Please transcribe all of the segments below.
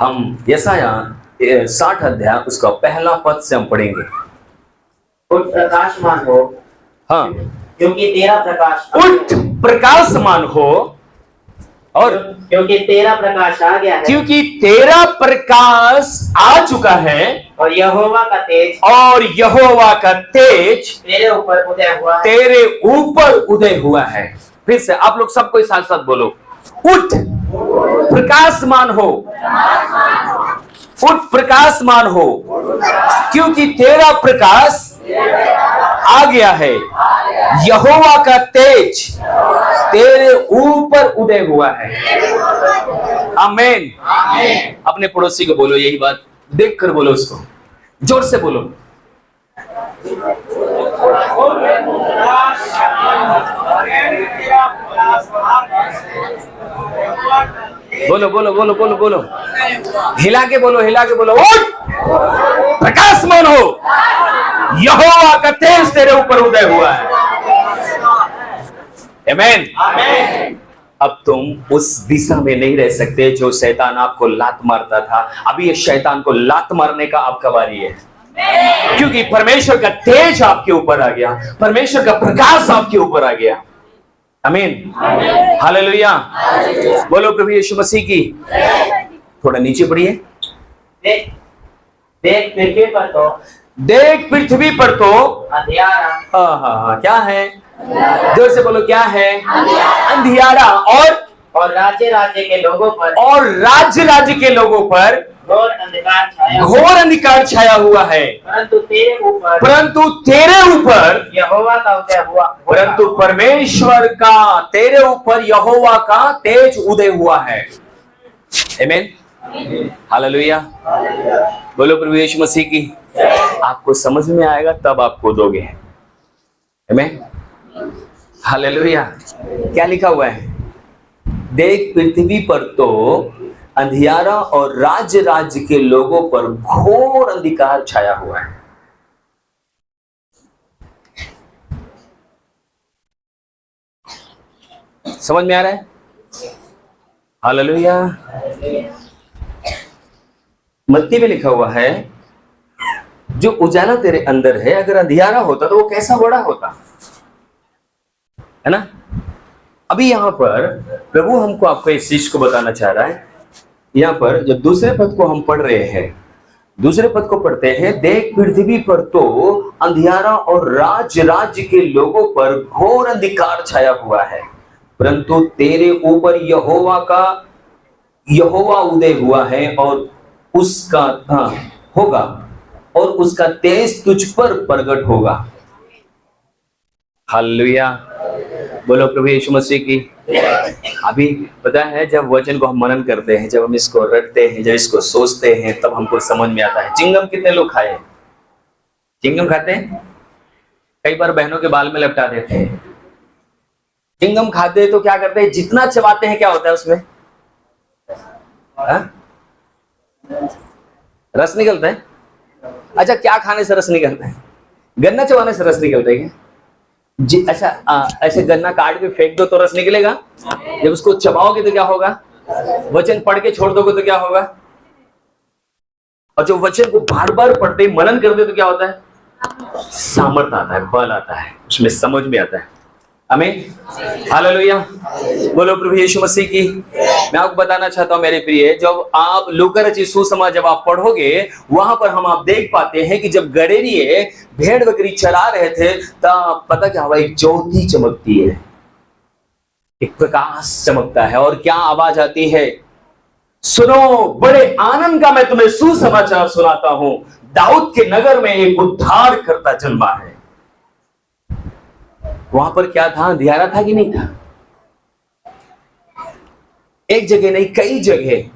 हम यशाया 60 अध्याय उसका पहला पद से हम पढ़ेंगे। उठ प्रकाशमान हो, हाँ, क्योंकि तेरा प्रकाश उठ प्रकाशमान हो, और क्योंकि तेरा प्रकाश आ गया है, क्योंकि तेरा प्रकाश आ चुका है, और यहोवा का तेज तेरे ऊपर उदय हुआ है। तेरे ऊपर उदय हुआ है। फिर से आप लोग सब कोई साथ साथ बोलो, उठ प्रकाशमान हो, उठ प्रकाशमान हो, क्योंकि तेरा प्रकाश आ गया है, यहोवा का तेज तेरे ऊपर उदय हुआ है। आमीन। अपने पड़ोसी को बोलो यही बात, देख कर बोलो, उसको जोर से बोलो। बोलो बोलो बोलो बोलो बोलो, हिला के बोलो, हिला के बोलो, उठ प्रकाशमान हो, यहोवा का तेज तेरे ऊपर उदय हुआ है। आमीन। अब तुम उस दिशा में नहीं रह सकते जो शैतान आपको लात मारता था। अभी ये शैतान को लात मारने का आपका बारी है, क्योंकि परमेश्वर का तेज आपके ऊपर आ गया, परमेश्वर का प्रकाश आपके ऊपर आ गया। आमीन, हालेलुया। बोलो प्रभु यीशु मसीह की। थोड़ा नीचे पढ़िए। देख पृथ्वी पर तो, देख पृथ्वी पर तो अंधियारा, हाँ, क्या है? जोर से बोलो, क्या है? अंधियारा, और राज्य राज्य के लोगों पर, राज्य के लोगों पर घोर अंधकार छाया हुआ है। परंतु तेरे ऊपर यहोवा का उदय हुआ, परंतु परमेश्वर का तेरे ऊपर यहोवा का तेज उदय हुआ है। आमीन, हालेलुया। बोलो प्रभु यीशु मसीह की। आपको समझ में आएगा तब आप कूदोगे। आमीन, हालेलुया। क्या लिखा हुआ है? देख पृथ्वी पर तो अंधियारा और राज्य के लोगों पर घोर अंधकार छाया हुआ है। समझ में आ रहा है? हालेलुया। मत्ती में लिखा हुआ है, जो उजाला तेरे अंदर है, अगर अंधियारा होता तो वो कैसा बड़ा होता, है ना? अभी यहां पर प्रभु हमको आपको इस चीज को बताना चाह रहा है। यहां पर जब दूसरे पद को हम पढ़ रहे हैं, दूसरे पद को पढ़ते हैं, देख पृथ्वी पर तो अंधियारा और राज्य के लोगों पर घोर अंधकार छाया हुआ है, परंतु तेरे ऊपर यहोवा उदय हुआ है, और उसका होगा, और उसका तेज तुझ पर प्रगट होगा। हालेलुया। बोलो प्रभु यीशु मसीह की। अभी पता है, जब वचन को हम मनन करते हैं, जब हम इसको रटते हैं, जब इसको सोचते हैं, तब हमको समझ में आता है। चिंगम कितने लोग खाए? चिंगम खाते हैं? कई बार बहनों के बाल में लपटा देते हैं। चिंगम खाते हैं तो क्या करते हैं? जितना चबाते हैं क्या होता है उसमें? रस निकलता है। अच्छा, क्या खाने से रस निकलता है? गन्ना चबाने से रस निकलता है क्या? अच्छा, ऐसे गन्ना काट के फेंक दो तो रस निकलेगा? जब उसको चबाओगे तो क्या होगा? वचन पढ़ के छोड़ दोगे तो क्या होगा? और जो वचन को बार बार पढ़ते मनन करते तो क्या होता है? सामर्थ्य आता है, बल आता है, उसमें समझ में आता है। आमीन, हालेलुया। बोलो प्रभु यीशु मसीह की। मैं आपको बताना चाहता हूं मेरे प्रिय, जब आप लूका रचित सुसमाचार जब आप पढ़ोगे, वहां पर हम आप देख पाते हैं कि जब गड़ेरिये भेड़ बकरी चरा रहे थे, तब पता क्या हुआ? एक ज्योति चमकती है, एक प्रकाश चमकता है, और क्या आवाज आती है? सुनो, बड़े आनंद का मैं तुम्हें सुसमाचार सुनाता हूं, दाऊद के नगर में एक उद्धार करता जन्मा है। वहां पर क्या था? अंधियारा था कि नहीं था? एक जगह नहीं, कई जगह।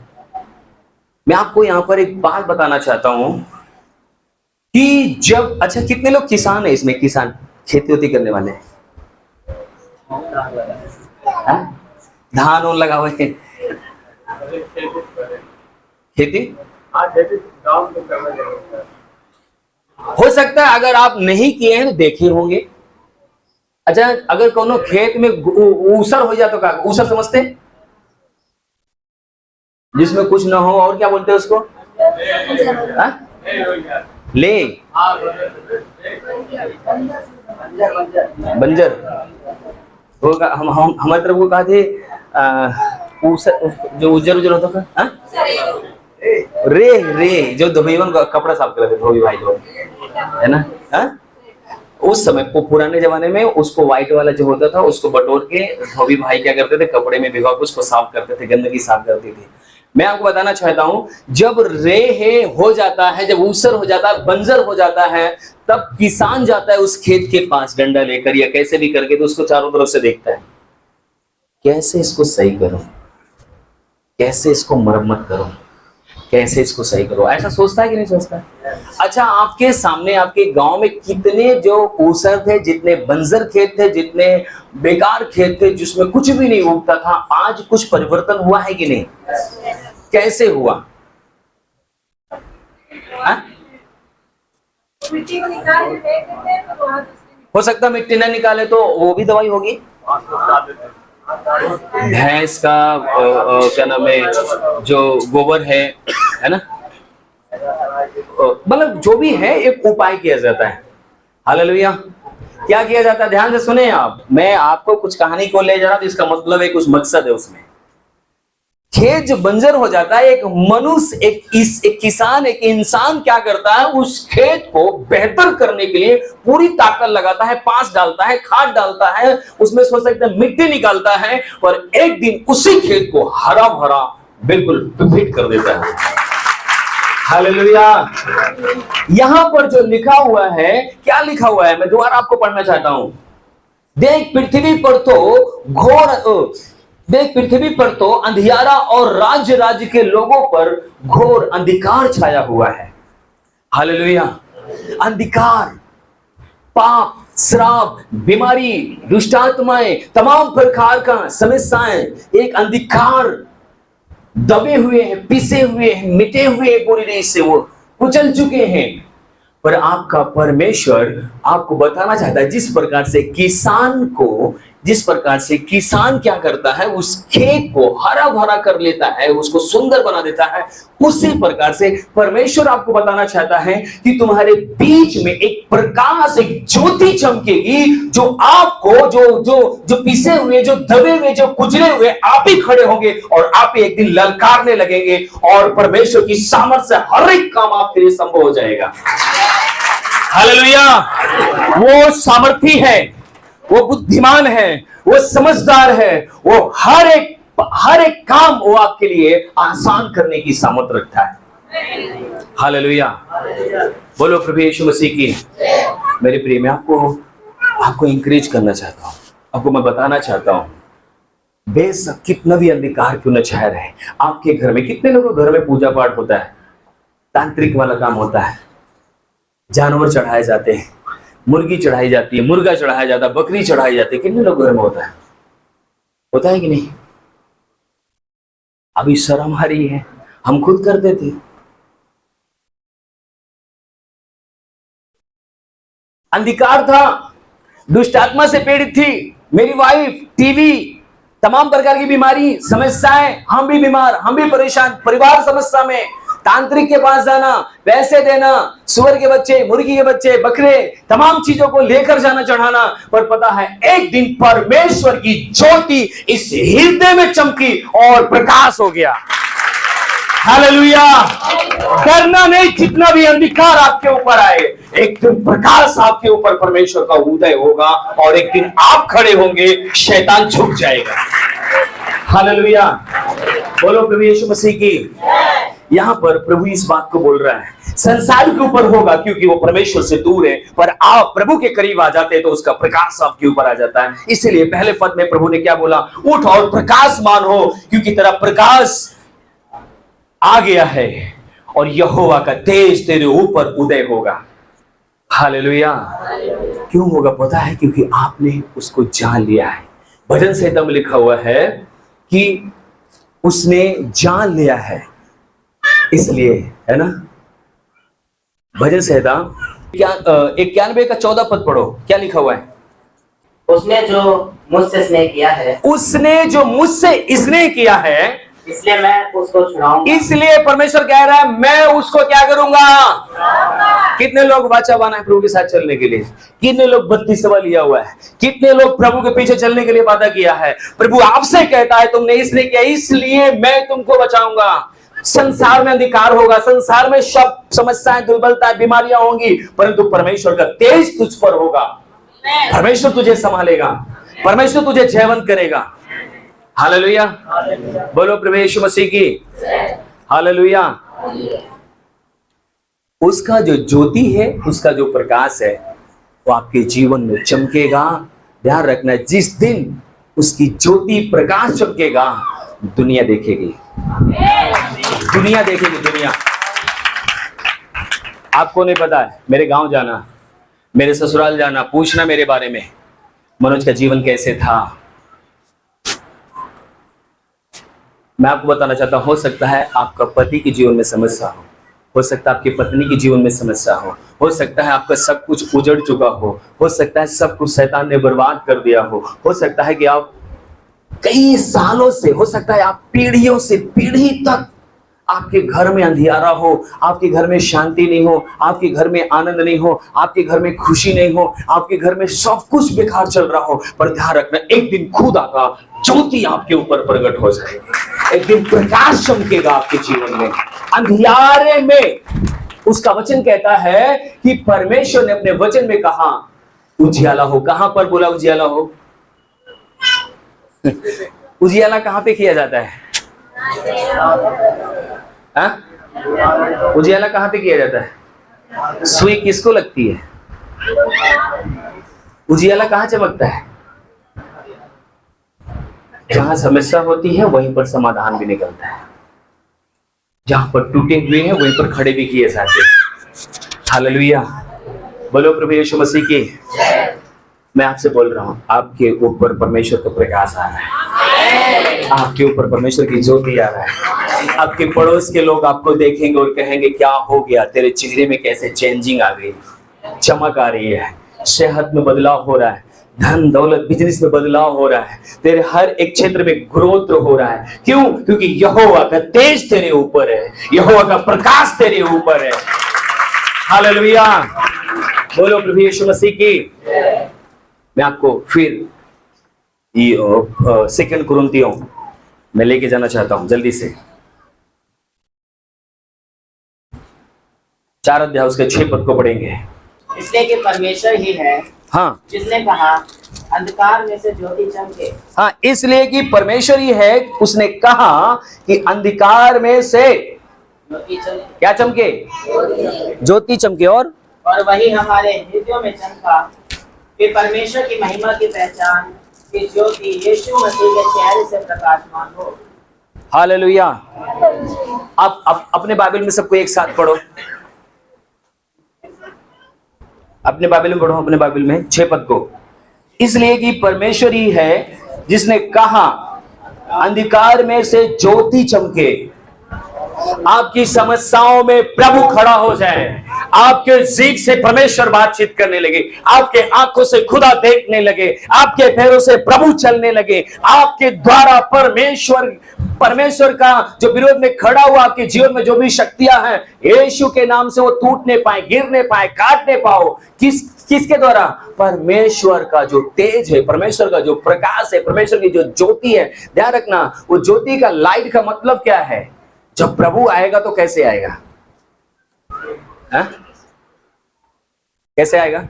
मैं आपको यहां पर एक बात बताना चाहता हूं कि जब, अच्छा कितने लोग किसान है इसमें? किसान, खेती होती करने वाले हैं? धान उन लगा हुए हैं? खेती हो सकता है अगर आप नहीं किए हैं तो देखे होंगे। अच्छा, अगर कोनो खेत में ऊसर हो जाए तो क्या? ऊसर समझते हैं? जिसमें कुछ ना हो, और क्या बोलते हैं उसको? हाँ? ले, बंजर होगा। हम हमारी तरफ को कहा थे जो उज्जर उज्जर होता था, हाँ? रे जो धोबीवन का कपड़ा साफ कर रहे थे, धोबी भाई लोग, है ना? हाँ? उस समय को पुराने जमाने में उसको व्हाइट वाला जो होता था उसको बटोर के धोबी भाई क्या करते थे, कपड़े में भिगो के उसको साफ करते थे, गंदगी साफ करती थी। मैं आपको बताना चाहता हूं, जब रे हो जाता है, जब ऊसर हो जाता है, बंजर हो जाता है, तब किसान जाता है उस खेत के पास डंडा लेकर या कैसे भी करके, तो उसको चारों तरफ से देखता है, कैसे इसको सही करूं, कैसे इसको मरम्मत करूं, कैसे इसको सही करो, ऐसा सोचता है कि नहीं सोचता है? अच्छा, आपके सामने आपके गांव में कितने जो ऊसर थे, जितने बंजर खेत थे, जितने बेकार खेत थे जिसमें कुछ भी नहीं उगता था, आज कुछ परिवर्तन हुआ है कि नहीं? कैसे हुआ? मिट्टी को निकाल के फेंक देते हैं, तो वहाँ हो सकता है मिट्टी ना निकाले तो वो भी दवाई होगी, भैंस का क्या नाम है, जो गोबर है ना, मतलब जो भी है एक उपाय किया जाता है। हालेलुया। क्या किया जाता है? ध्यान से सुने आप, मैं आपको कुछ कहानी को ले जा रहा हूं, इसका मतलब है कुछ मकसद है उसमें। खेत जो बंजर हो जाता है, एक मनुष्य, एक किसान, एक इंसान क्या करता है, उस खेत को बेहतर करने के लिए पूरी ताकत लगाता है, पास डालता है, खाद डालता है, उसमें सोच सकते हैं मिट्टी निकालता है, और एक दिन उसी खेत को हरा भरा बिल्कुल फिट कर देता है। हालेलुया। यहां पर जो लिखा हुआ है, क्या लिखा हुआ है, मैं दोबारा आपको पढ़ना चाहता हूं। देख पृथ्वी पर तो अंधियारा और राज्य के लोगों पर घोर अंधकार छाया हुआ है। हालेलुया। अंधकार, पाप, श्राप, बीमारी, दुष्ट आत्माएं, तमाम प्रकार का समस्याएं, एक अंधकार दबे हुए हैं, पिसे हुए हैं, मिटे हुए हैं, पूरी रीत से वो कुचल चुके हैं। पर आपका परमेश्वर आपको बताना चाहता है, जिस प्रकार से किसान क्या करता है, उस खेत को हरा भरा कर लेता है, उसको सुंदर बना देता है, उसी प्रकार से परमेश्वर आपको बताना चाहता है कि तुम्हारे बीच में एक प्रकाश, एक ज्योति चमकेगी, जो आपको जो पिसे हुए, जो दबे हुए, जो कुचले हुए आप ही खड़े होंगे, और आप ही एक दिन ललकारने लगेंगे, और परमेश्वर की सामर्थ से हर एक काम आपके लिए संभव हो जाएगा। हालेलुया। वो सामर्थी है, वो बुद्धिमान है, वो समझदार है, वो हर एक काम वो आपके लिए आसान करने की सामर्थ्य रखता है। हालेलुया। बोलो प्रभु यीशु मसीह की। मेरे प्रिय, मैं आपको इंकरेज करना चाहता हूं, आपको मैं बताना चाहता हूं, बेशक कितना भी अंधकार क्यों न छाया रहे आपके घर में। कितने लोगों के घर में पूजा पाठ होता है, तांत्रिक वाला काम होता है, जानवर चढ़ाए जाते हैं, मुर्गी चढ़ाई जाती है, मुर्गा चढ़ाया जाता है, बकरी चढ़ाई जाती है। कितने लोग घर में होता है कि नहीं? अभी शर्म आ रही है, हम खुद करते थे। अंधकार था, दुष्ट आत्मा से पीड़ित थी मेरी वाइफ, टीवी, तमाम प्रकार की बीमारी, समस्याएं, हम भी बीमार, हम भी परेशान, परिवार समस्या में, तांत्रिक के पास जाना, पैसे देना, सुअर के बच्चे, मुर्गी के बच्चे, बकरे, तमाम चीजों को लेकर जाना, चढ़ाना। पर पता है, एक दिन परमेश्वर की ज्योति इस हृदय में चमकी और प्रकाश हो गया। हालेलुया। डरना नहीं, जितना भी अंधकार आपके ऊपर आए, एक दिन प्रकाश आपके ऊपर परमेश्वर का उदय होगा, और एक दिन आप खड़े होंगे, शैतान झुक जाएगा। हालेलुया। बोलो प्रभु यीशु मसीह की। यहां पर प्रभु इस बात को बोल रहा है, संसार के ऊपर होगा क्योंकि वो परमेश्वर से दूर है, पर आप प्रभु के करीब आ जाते हैं तो उसका प्रकाश आपके ऊपर आ जाता है। इसीलिए पहले पद में प्रभु ने क्या बोला? उठ और प्रकाशमान हो, क्योंकि तेरा प्रकाश आ गया है और यहोवा का तेज तेरे ऊपर उदय होगा। हालेलुया। क्यों होगा पता है? क्योंकि आपने उसको जान लिया है। भजन संहिता में लिखा हुआ है कि उसने जान लिया है, इसलिए, है ना? भजन संहिता 91 का 14 पद पढ़ो, क्या लिखा हुआ है? उसने जो मुझसे स्नेह किया है, उसने जो मुझसे स्नेह किया है, इसलिए मैं उसको छुड़ाऊंगा। इसलिए परमेश्वर कह रहा है मैं उसको क्या करूंगा। कितने लोग वाचावान है प्रभु के साथ चलने के लिए, कितने लोग बत्तीसवा लिया हुआ है, कितने लोग प्रभु के पीछे चलने के लिए वादा किया है। प्रभु आपसे कहता है तुमने इसलिए किया, इसलिए मैं तुमको बचाऊंगा। संसार में अंधकार होगा, संसार में सब समस्याएं, दुर्बलताएं, बीमारियां होंगी, परंतु परमेश्वर का तेज तुझ पर होगा। परमेश्वर तुझे संभालेगा, परमेश्वर तुझे जयवंत करेगा। हालेलुया, बोलो प्रभु यीशु मसीह की हालेलुया। उसका जो ज्योति है, उसका जो प्रकाश है, वो आपके जीवन में चमकेगा। ध्यान रखना, जिस दिन उसकी ज्योति प्रकाश चमकेगा, दुनिया देखेगी, दुनिया देखेगी, दुनिया। आपको नहीं पता है, मेरे गांव जाना, मेरे ससुराल जाना, पूछना मेरे बारे में, मनोज का जीवन कैसे था। मैं आपको बताना चाहता हूं, हो सकता है आपका पति के जीवन में समस्या हो सकता है आपकी पत्नी के जीवन में समस्या हो सकता है आपका सब कुछ उजड़ चुका हो सकता है सब कुछ शैतान ने बर्बाद कर दिया हो सकता है कि आप कई सालों से, हो सकता है आप पीढ़ियों से पीढ़ी तक आपके घर में अंधियारा हो, आपके घर में शांति नहीं हो, आपके घर में आनंद नहीं हो, आपके घर में खुशी नहीं हो, आपके घर में सब कुछ बेकार चल रहा हो। पर ध्यान रखना, एक दिन खुदा का ज्योति आपके ऊपर प्रकट हो जाएगी, एक दिन प्रकाश चमकेगा आपके जीवन में, अंधियारे में। उसका वचन कहता है कि परमेश्वर ने अपने वचन में कहा उजियाला हो। कहां पर बोला उजियाला हो? उजियाला कहां पे किया जाता है? उजियाला कहां पे किया जाता है? सुई किसको लगती है? उजियाला कहां चमकता है? जहां समस्या होती है वहीं पर समाधान भी निकलता है, जहां पर टूटे हुए हैं वहीं पर खड़े भी किए जाते हैं। हालेलुया, बोलो प्रभु यीशु मसीह की। मैं आपसे बोल रहा हूं, आपके ऊपर परमेश्वर का प्रकाश आ रहा है, आपके ऊपर परमेश्वर की ज्योति आ रहा है। आपके पड़ोस के लोग आपको देखेंगे और कहेंगे क्या हो गया, तेरे चेहरे में कैसे चेंजिंग आ गई, चमक आ रही है, सेहत में बदलाव हो रहा है, धन दौलत बिजनेस में बदलाव हो रहा है, तेरे हर एक क्षेत्र में ग्रोथ हो रहा है। क्यों? क्योंकि यहोवा का तेज तेरे ऊपर है, यहोवा का प्रकाश तेरे ऊपर है। हालेलुया, बोलो प्रभु यीशु मसीह की। मैं आपको फिर सेकंड कुरिन्थियों में लेके जाना चाहता हूं जल्दी से। 4 अध्याय उसके 6 पद को पढ़ेंगे। इसलिए कि परमेश्वर ही है, हाँ, जिसने कहा अंधकार में से ज्योति चमके। हाँ, इसलिए कि परमेश्वर ही है, उसने कहा कि अंधकार में से ज्योति चमके, क्या चमके? ज्योति चमके। और वही हमारे हृदयों में चमका कि परमेश्वर की महिमा की पहचान की ज्योति यीशु मसीह के चेहरे से प्रकाशमान हो। हालेलुया। आप अपने बाइबल में सबको एक साथ पढ़ो, अपने बाइबल में पढ़ो, अपने बाइबल में 6 पद को। इसलिए कि परमेश्वर ही है जिसने कहा अंधकार में से ज्योति चमके। आपकी समस्याओं में प्रभु खड़ा हो जाए, आपके जीभ से परमेश्वर बातचीत करने लगे, आपके आंखों से खुदा देखने लगे, आपके पैरों से प्रभु चलने लगे, आपके द्वारा परमेश्वर का जो विरोध में खड़ा हुआ आपके जीवन में जो भी शक्तियां हैं, यीशु के नाम से वो टूटने पाए, गिरने पाए, काटने पाओ। किसके द्वारा? परमेश्वर का जो तेज है, परमेश्वर का जो प्रकाश है, परमेश्वर की जो ज्योति है। ध्यान रखना, वो ज्योति का लाइट का मतलब क्या है? जब प्रभु आएगा तो कैसे आएगा? कैसे आएगा?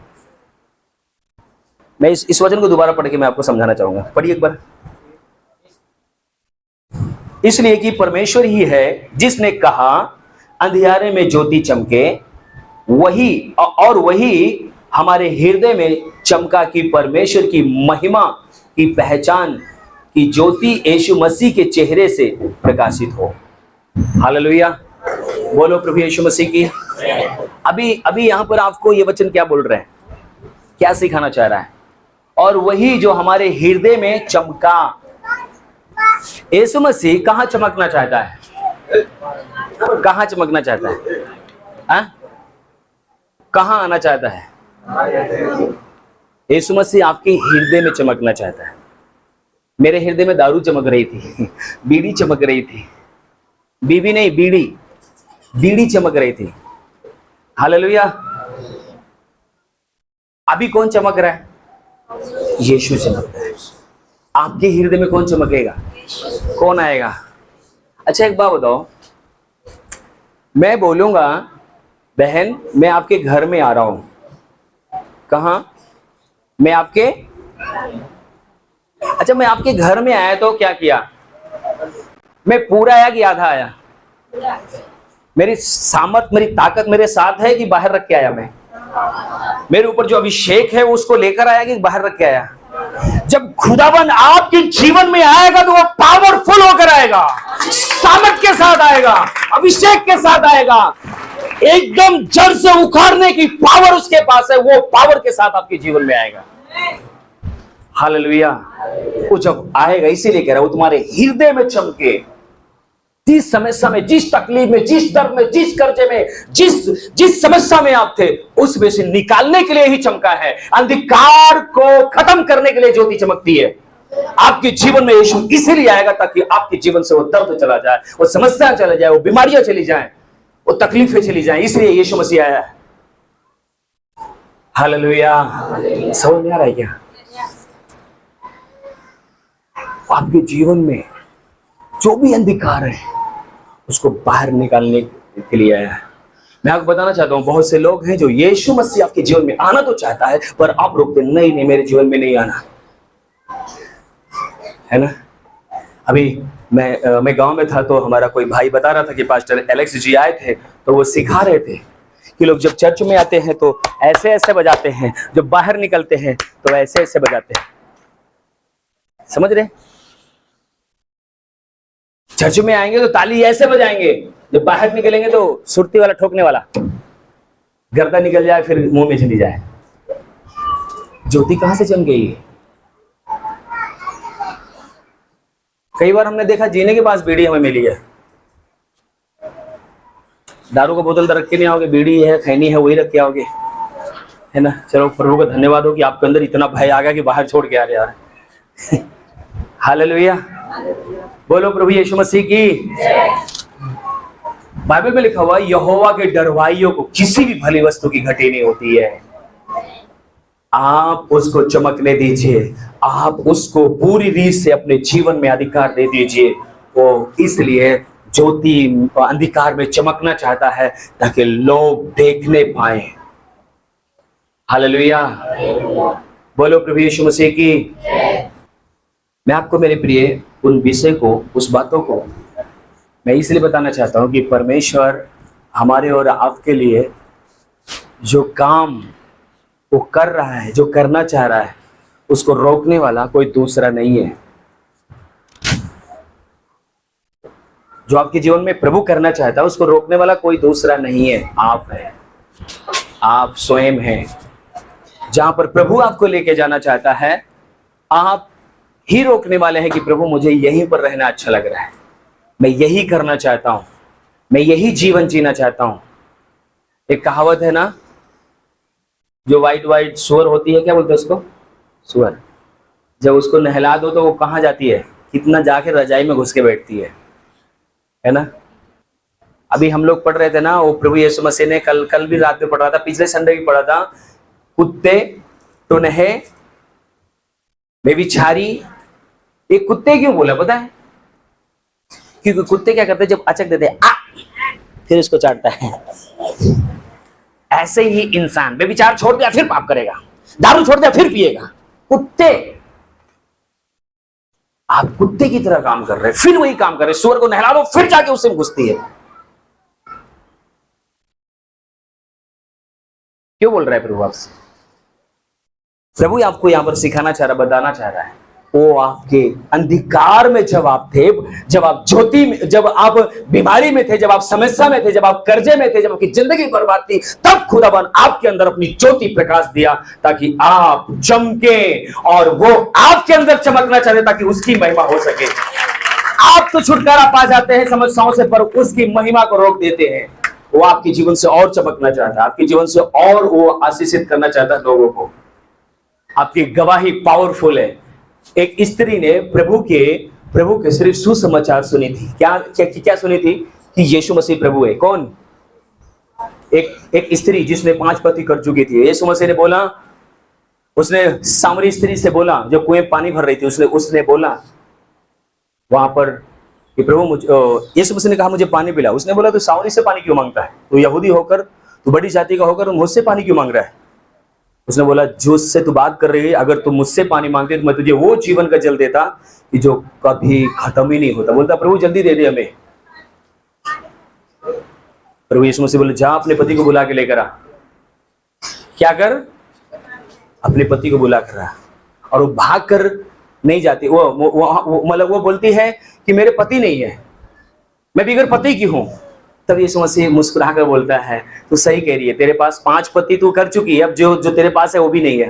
मैं इस वचन को दोबारा पढ़ के मैं आपको समझाना चाहूंगा। पढ़िए एक बार। इसलिए कि परमेश्वर ही है जिसने कहा अंधियारे में ज्योति चमके, वही हमारे हृदय में चमका कि परमेश्वर की महिमा की पहचान की ज्योति यीशु मसीह के चेहरे से प्रकाशित हो। हालेलुया, बोलो प्रभु यीशु मसीह की। अभी यहां पर आपको ये वचन क्या बोल रहे हैं, क्या सिखाना चाह रहा है? और वही जो हमारे हृदय में चमका। यीशु मसीह कहां चमकना चाहता है? कहां चमकना चाहता है? कहां आना चाहता है? यीशु मसीह आपके हृदय में चमकना चाहता है। मेरे हृदय में दारू चमक रही थी, बीड़ी चमक रही थी, बीबी नहीं बीड़ी, बीड़ी चमक रही थी। हालेलुया। अभी कौन चमक रहा है? यीशु चमक रहा है। आपके हृदय में कौन चमकेगा? कौन आएगा? अच्छा एक बात बताओ, मैं बोलूंगा बहन मैं आपके घर में आ रहा हूं। कहां? मैं आपके, अच्छा मैं आपके घर में आया तो क्या किया? मैं पूरा आया कि आधा आया? मेरी सामर्थ मेरी ताकत मेरे साथ है कि बाहर रख के आया? मैं मेरे ऊपर जो अभिषेक है उसको लेकर आया कि बाहर रख के आया? जब खुदावन आपके जीवन में आएगा तो वो पावरफुल होकर आएगा, सामर्थ के साथ आएगा, अभिषेक के साथ आएगा, एकदम जड़ से उखाड़ने की पावर उसके पास है, वो पावर के साथ आपके जीवन में आएगा। हालेलुया। वो जब आएगा, इसीलिए कह रहा है वो तुम्हारे हृदय में चमके। जिस समस्या में, जिस तकलीफ में, जिस दर्द में, जिस कर्जे में, जिस समस्या में आप थे, उसमें से निकालने के लिए ही चमका है। अंधकार को खत्म करने के लिए ज्योति चमकती है। आपके जीवन में यीशु इसीलिए आएगा ताकि आपके जीवन से वो दर्द चला जाए, वो समस्या चला जाए, वो बीमारियां चली जाए, वो तकलीफें चली जाए। इसलिए यीशु मसीह आया है। हालेलुया। समझ में आ रहा है क्या? आपके जीवन में जो भी अंधकार है उसको बाहर निकालने के लिए आया है। मैं आपको बताना चाहता हूं, बहुत से लोग हैं जो यीशु मसीह आपके जीवन में आना तो चाहता है पर आप रोकते नहीं, मेरे जीवन में नहीं आना, है ना। अभी मैं गांव में था तो हमारा कोई भाई बता रहा था कि पास्टर एलेक्स जी आए थे, तो वो सिखा रहे थे कि लोग जब चर्च में आते हैं तो ऐसे ऐसे बजाते हैं, जब बाहर निकलते हैं तो ऐसे ऐसे बजाते हैं। समझ रहे? चर्च में आएंगे तो ताली ऐसे बजाएंगे, जब बाहर निकलेंगे तो सुरती वाला, ठोकने वाला, गर्दा निकल जाए फिर मुंह में चली जाए। ज्योति कहां से चमकेगी? कई बार हमने देखा जीने के पास बीड़ी हमें मिली है। दारू का बोतल तो रख के नहीं आओगे, बीड़ी है, खैनी है, वही रख के आओगे, है ना। चलो प्रभु का धन्यवाद हो कि आपके अंदर इतना भय आ गया कि बाहर छोड़ के आ रहे यार। हालेलुया। बोलो प्रभु यीशु मसीह की। बाइबल में लिखा हुआ यहोवा के डरवाइयों को किसी भी भली वस्तु की घटी नहीं होती है। आप उसको चमकने दीजिए, आप उसको पूरी रीत से अपने जीवन में अधिकार दे दीजिए। वो इसलिए ज्योति अंधकार में चमकना चाहता है ताकि लोग देखने पाए। हालेलुया। बोलो प्रभु यीशु मसीह की। मैं आपको मेरे प्रिय उन विषय को, उस बातों को मैं इसलिए बताना चाहता हूं कि परमेश्वर हमारे और आपके लिए जो काम वो कर रहा है, जो करना चाह रहा है, उसको रोकने वाला कोई दूसरा नहीं है। जो आपके जीवन में प्रभु करना चाहता है उसको रोकने वाला कोई दूसरा नहीं है, आप है, आप स्वयं हैं। जहां पर प्रभु आपको लेके जाना चाहता है, आप ही रोकने वाले हैं कि प्रभु मुझे यहीं पर रहना अच्छा लग रहा है, मैं यही करना चाहता हूं, मैं यही जीवन जीना चाहता हूं। एक कहावत है ना, जो वाइट वाइट सुअर होती है, क्या बोलते हैं उसको? सुअर। जब उसको नहला दो तो वो कहाँ जाती है? कितना जाके रजाई में घुस के बैठती है ना। अभी हम लोग पढ़ रहे थे ना, वो प्रभु यीशु मसीह ने कल भी रात में पढ़ रहा था, पिछले संडे भी पढ़ा था, कुत्ते, टुनहे, बेविचारी। ये कुत्ते क्यों बोला पता है? क्योंकि कुत्ते क्या करते हैं, जब अचक देते हैं फिर इसको चाटता है। ऐसे ही इंसान बेविचार छोड़ दिया फिर पाप करेगा, दारू छोड़ दिया फिर पिएगा। कुत्ते, आप कुत्ते की तरह काम कर रहे हैं, फिर वही काम कर रहे हैं। सुअर को नहला दो फिर जाके उससे घुसती है। क्यों बोल रहा है प्रभु आपसे? प्रभु आपको यहां पर सिखाना चाह रहा, बताना चाह रहा है, वो आपके अंधकार में जब आप थे, जब आप ज्योति में, जब आप बीमारी में थे, जब आप समस्या में थे, जब आप कर्जे में थे, जब आपकी जिंदगी बर्बाद थी, तब खुदावन आपके अंदर अपनी ज्योति प्रकाश दिया ताकि आप चमके, और वो आपके अंदर चमकना चाहते ताकि उसकी महिमा हो सके। आप तो छुटकारा पा जाते हैं समस्याओं से, पर उसकी महिमा को रोक देते हैं। वो आपके जीवन से और चमकना चाहता है, आपके जीवन से और वो आशीषित करना चाहता है लोगों को। आपकी गवाही पावरफुल है, एक स्त्री ने प्रभु के सिर्फ सुसमाचार सुनी थी। क्या सुनी थी? कि यीशु मसीह प्रभु है। कौन? एक स्त्री जिसने 5 पति कर चुकी थी। यीशु मसीह ने बोला, उसने सामरी स्त्री से बोला जो कुएं पानी भर रही थी, उसने बोला वहां पर कि प्रभु यीशु मसीह ने कहा मुझे पानी पिला। उसने बोला तो सामरी से पानी क्यों मांगता है? तो यहूदी होकर, तू बड़ी जाति का होकर मुझसे पानी क्यों मांग रहा है? उसने बोला जो उससे तू बात कर रही है, अगर तू मुझसे पानी मांगती तो मैं तुझे वो जीवन का जल देता कि जो कभी खत्म ही नहीं होता। बोलता प्रभु जल्दी दे दे हमें। प्रभु यीशु मसीह बोले जा अपने पति को बुला के लेकर आ। क्या कर? अपने पति को बुला कर आ। और वो भाग कर नहीं जाती, मतलब वो बोलती है कि मेरे पति नहीं है, मैं बिगर पति की हूं। तब यीशु मसीह मुस्कुरा कर बोलता है तू सही कह रही है, तेरे पास 5 पति तू कर चुकी है, अब जो तेरे पास है वो भी नहीं है।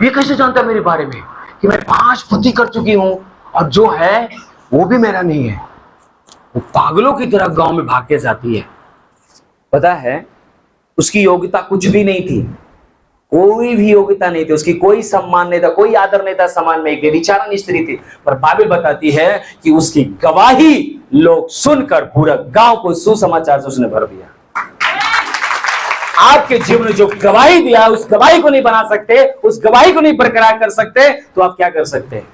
ये कैसे जानता है मेरे बारे में कि मैं 5 पति कर चुकी हूं और जो है वो भी मेरा नहीं है? वो पागलों की तरह गांव में भाग के जाती है। पता है उसकी योग्यता कुछ भी नहीं थी, कोई भी योग्यता नहीं थी, उसकी कोई सम्मान नहीं था, कोई आदर नहीं था समाज में। एक बेचारा स्त्री थी, पर बाइबल बताती है कि उसकी गवाही लोग सुनकर पूरा गांव को सुसमाचार से उसने भर दिया। आपके जीवन में जो गवाही दिया उस गवाही को नहीं बना सकते, उस गवाही को नहीं बरकरार कर सकते, तो आप क्या कर सकते हैं?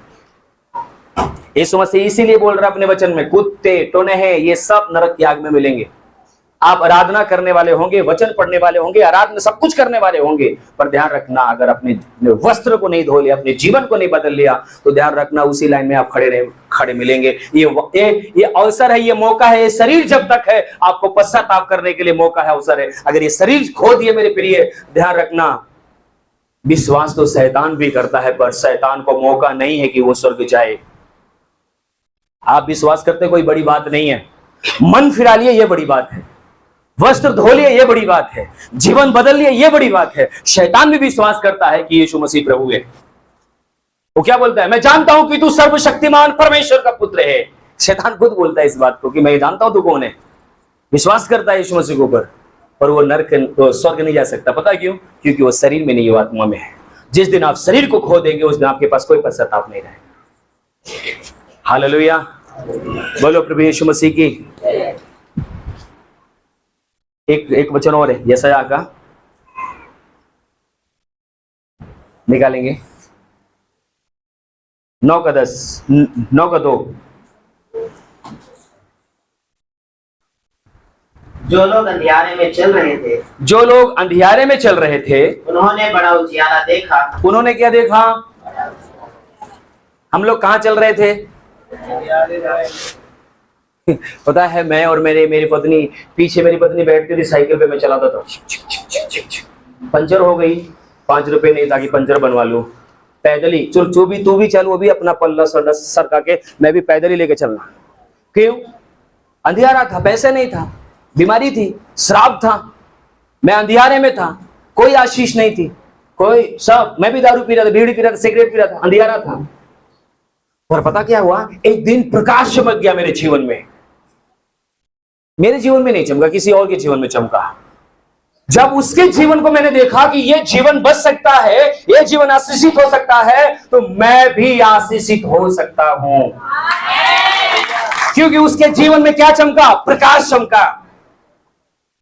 यीशु मसीह इसीलिए बोल रहा है अपने वचन में, कुत्ते टोनहे ये सब नरक की आग में मिलेंगे। आप आराधना करने वाले होंगे, वचन पढ़ने वाले होंगे, आराधना सब कुछ करने वाले होंगे, पर ध्यान रखना अगर अपने वस्त्र को नहीं धो लिया, अपने जीवन को नहीं बदल लिया, तो ध्यान रखना उसी लाइन में आप खड़े मिलेंगे। ये अवसर है, ये मौका है, ये शरीर जब तक है आपको पश्चाताप करने के लिए मौका है, अवसर है। अगर ये शरीर खो दिए मेरे प्रिय, ध्यान रखना विश्वास तो शैतान भी करता है, पर शैतान को मौका नहीं है कि वो स्वर्ग जाए। आप विश्वास करते कोई बड़ी बात नहीं है, मन फिरा लिए ये बड़ी बात है, वस्त्र धो लिए ये बड़ी बात है, जीवन बदल लिए ये बड़ी बात है। शैतान भी विश्वास करता है कि यीशु मसीह प्रभु है। वो क्या बोलता है? मैं जानता हूं कि तू सर्वशक्तिमान परमेश्वर का पुत्र है। शैतान खुद बोलता है इस बात को कि मैं जानता हूं तू कौन है। विश्वास करता है यीशु मसीह के ऊपर, पर वो नरक तो स्वर्ग नहीं जा सकता। पता क्यों? क्योंकि वो शरीर में नहीं, वो आत्मा में है। जिस दिन आप शरीर को खो देंगे उस दिन आपके पास कोई पश्चाताप नहीं रहेगा। हालेलुया, बोलो प्रभु यीशु मसीह की। एक वचन और है यशायाह का, निकालेंगे 9:2। जो लोग अंधियारे में चल रहे थे, जो लोग अंधियारे में चल रहे थे उन्होंने बड़ा उजियारा देखा। उन्होंने क्या देखा? हम लोग कहाँ चल रहे थे? पता है मैं और मेरी पत्नी, पीछे मेरी पत्नी बैठती थी साइकिल पे, मैं चलाता था, पंचर हो गई, 5 रुपए नहीं था कि पंचर बनवा लूं, पैदल ही चल, तू भी चल, वो भी अपना पल्ला सरका के, मैं भी पैदल ही लेके चलना। क्यों? अंधियारा था, पैसे नहीं था, बीमारी थी, श्राप था, मैं अंधियारे में था, कोई आशीष नहीं थी, कोई सब, मैं भी दारू पी रहा था, बीड़ी पी रहा था, सिगरेट पी रहा था, अंधियारा था। और पता क्या हुआ? एक दिन प्रकाश चमक गया मेरे जीवन में। मेरे जीवन में नहीं चमका, किसी और के जीवन में चमका। जब उसके जीवन को मैंने देखा कि ये जीवन बच सकता है, ये जीवन आशीषित हो सकता है, तो मैं भी आशीषित हो सकता हूं। क्योंकि उसके जीवन में क्या चमका? प्रकाश चमका।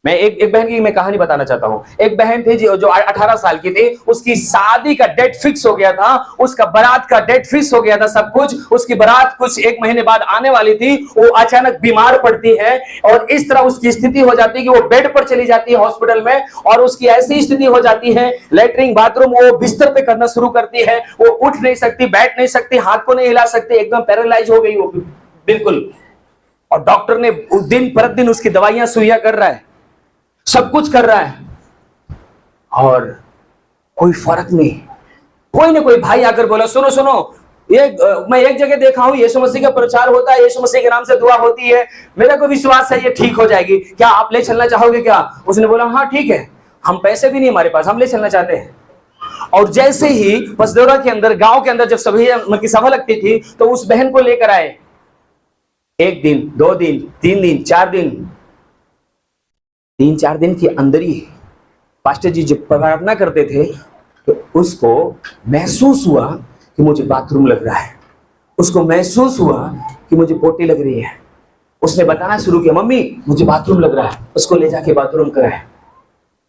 मैं एक बहन की मैं कहानी बताना चाहता हूं। एक बहन थी जो 18 साल की थी, उसकी शादी का डेट फिक्स हो गया था, उसका बारात का डेट फिक्स हो गया था, सब कुछ। उसकी बारात कुछ 1 महीने बाद आने वाली थी। वो अचानक बीमार पड़ती है और इस तरह उसकी स्थिति हो जाती है कि वो बेड पर चली जाती है हॉस्पिटल में, और उसकी ऐसी स्थिति हो जाती है, लैट्रिन बाथरूम वो बिस्तर पे करना शुरू करती है, वो उठ नहीं सकती, बैठ नहीं सकती, हाथ को नहीं हिला सकती, एकदम पैरालाइज हो गई वो बिल्कुल। और डॉक्टर ने दिन प्रतिदिन उसकी दवाइयां सुइयां कर रहा है, सब कुछ कर रहा है, और कोई फर्क नहीं। कोई ना कोई भाई आकर बोला, सुनो सुनो, मैं एक जगह देखा हूं यीशु मसीह का प्रचार होता है, यीशु मसीह के नाम से दुआ होती है, मेरा को विश्वास है ये ठीक हो जाएगी, क्या आप ले चलना चाहोगे क्या? उसने बोला हाँ ठीक है, हम पैसे भी नहीं हमारे पास, हम ले चलना चाहते हैं। और जैसे ही पसदौरा के अंदर, गांव के अंदर जब सभी की सभा लगती थी, तो उस बहन को लेकर आए। 1 दिन, 2 दिन, 3 दिन, 4 दिन, 3-4 दिन के अंदर ही पास्टर जी जब प्रार्थना करते थे तो उसको महसूस हुआ कि मुझे बाथरूम लग रहा है। उसको महसूस हुआ कि मुझे पोटी लग रही है। उसने बताना शुरू किया, मम्मी मुझे बाथरूम लग रहा है। उसको ले जाके बाथरूम कराए,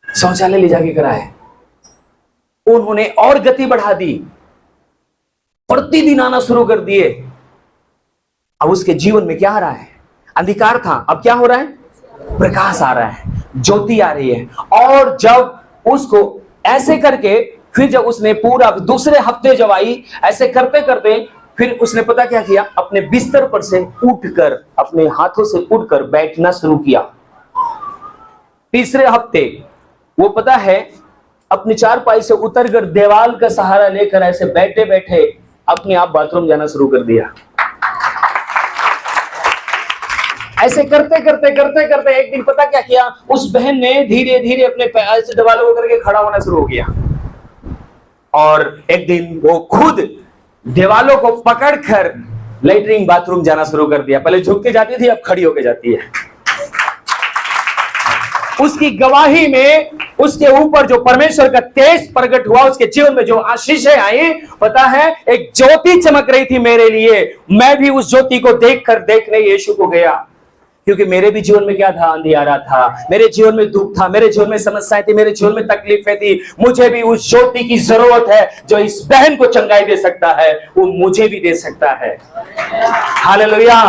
शौचालय ले जाके कराए। उन्होंने और गति बढ़ा दी, प्रतिदिन आना शुरू कर दिए। अब उसके जीवन में क्या आ रहा है? अंधकार था, अब क्या हो रहा है? प्रकाश आ रहा है, ज्योति आ रही है। और जब उसको ऐसे करके, फिर जब उसने पूरा दूसरे हफ्ते जब आई, ऐसे करते करते फिर उसने पता क्या किया, अपने बिस्तर पर से उठकर, अपने हाथों से उठकर बैठना शुरू किया। तीसरे हफ्ते वो पता है अपनी चारपाई से उतरकर दीवार का सहारा लेकर ऐसे बैठे बैठे अपने आप बाथरूम जाना शुरू कर दिया। ऐसे करते करते करते करते एक दिन पता क्या किया, उस बहन ने धीरे धीरे अपने पैर से दीवारों को करके खड़ा होना शुरू हो गया। और एक दिन वो खुद दीवारों को पकड़कर लेटरिन बाथरूम जाना शुरू कर दिया। पहले झुक के जाती थी, अब खड़ी होके जाती है। उसकी गवाही में उसके ऊपर जो परमेश्वर का तेज प्रकट हुआ, उसके जीवन में जो आशीषें आई, पता है एक ज्योति चमक रही थी मेरे लिए। मैं भी उस ज्योति को देखकर देखने यीशु को गया, क्योंकि मेरे भी जीवन में क्या था? अंधियारा था, मेरे जीवन में दुख था, मेरे जीवन में समस्याएं थी, मेरे जीवन में तकलीफें थी। मुझे भी उस ज्योति की जरूरत है। जो इस बहन को चंगाई दे सकता है, वो मुझे भी दे सकता है। हालेलुया।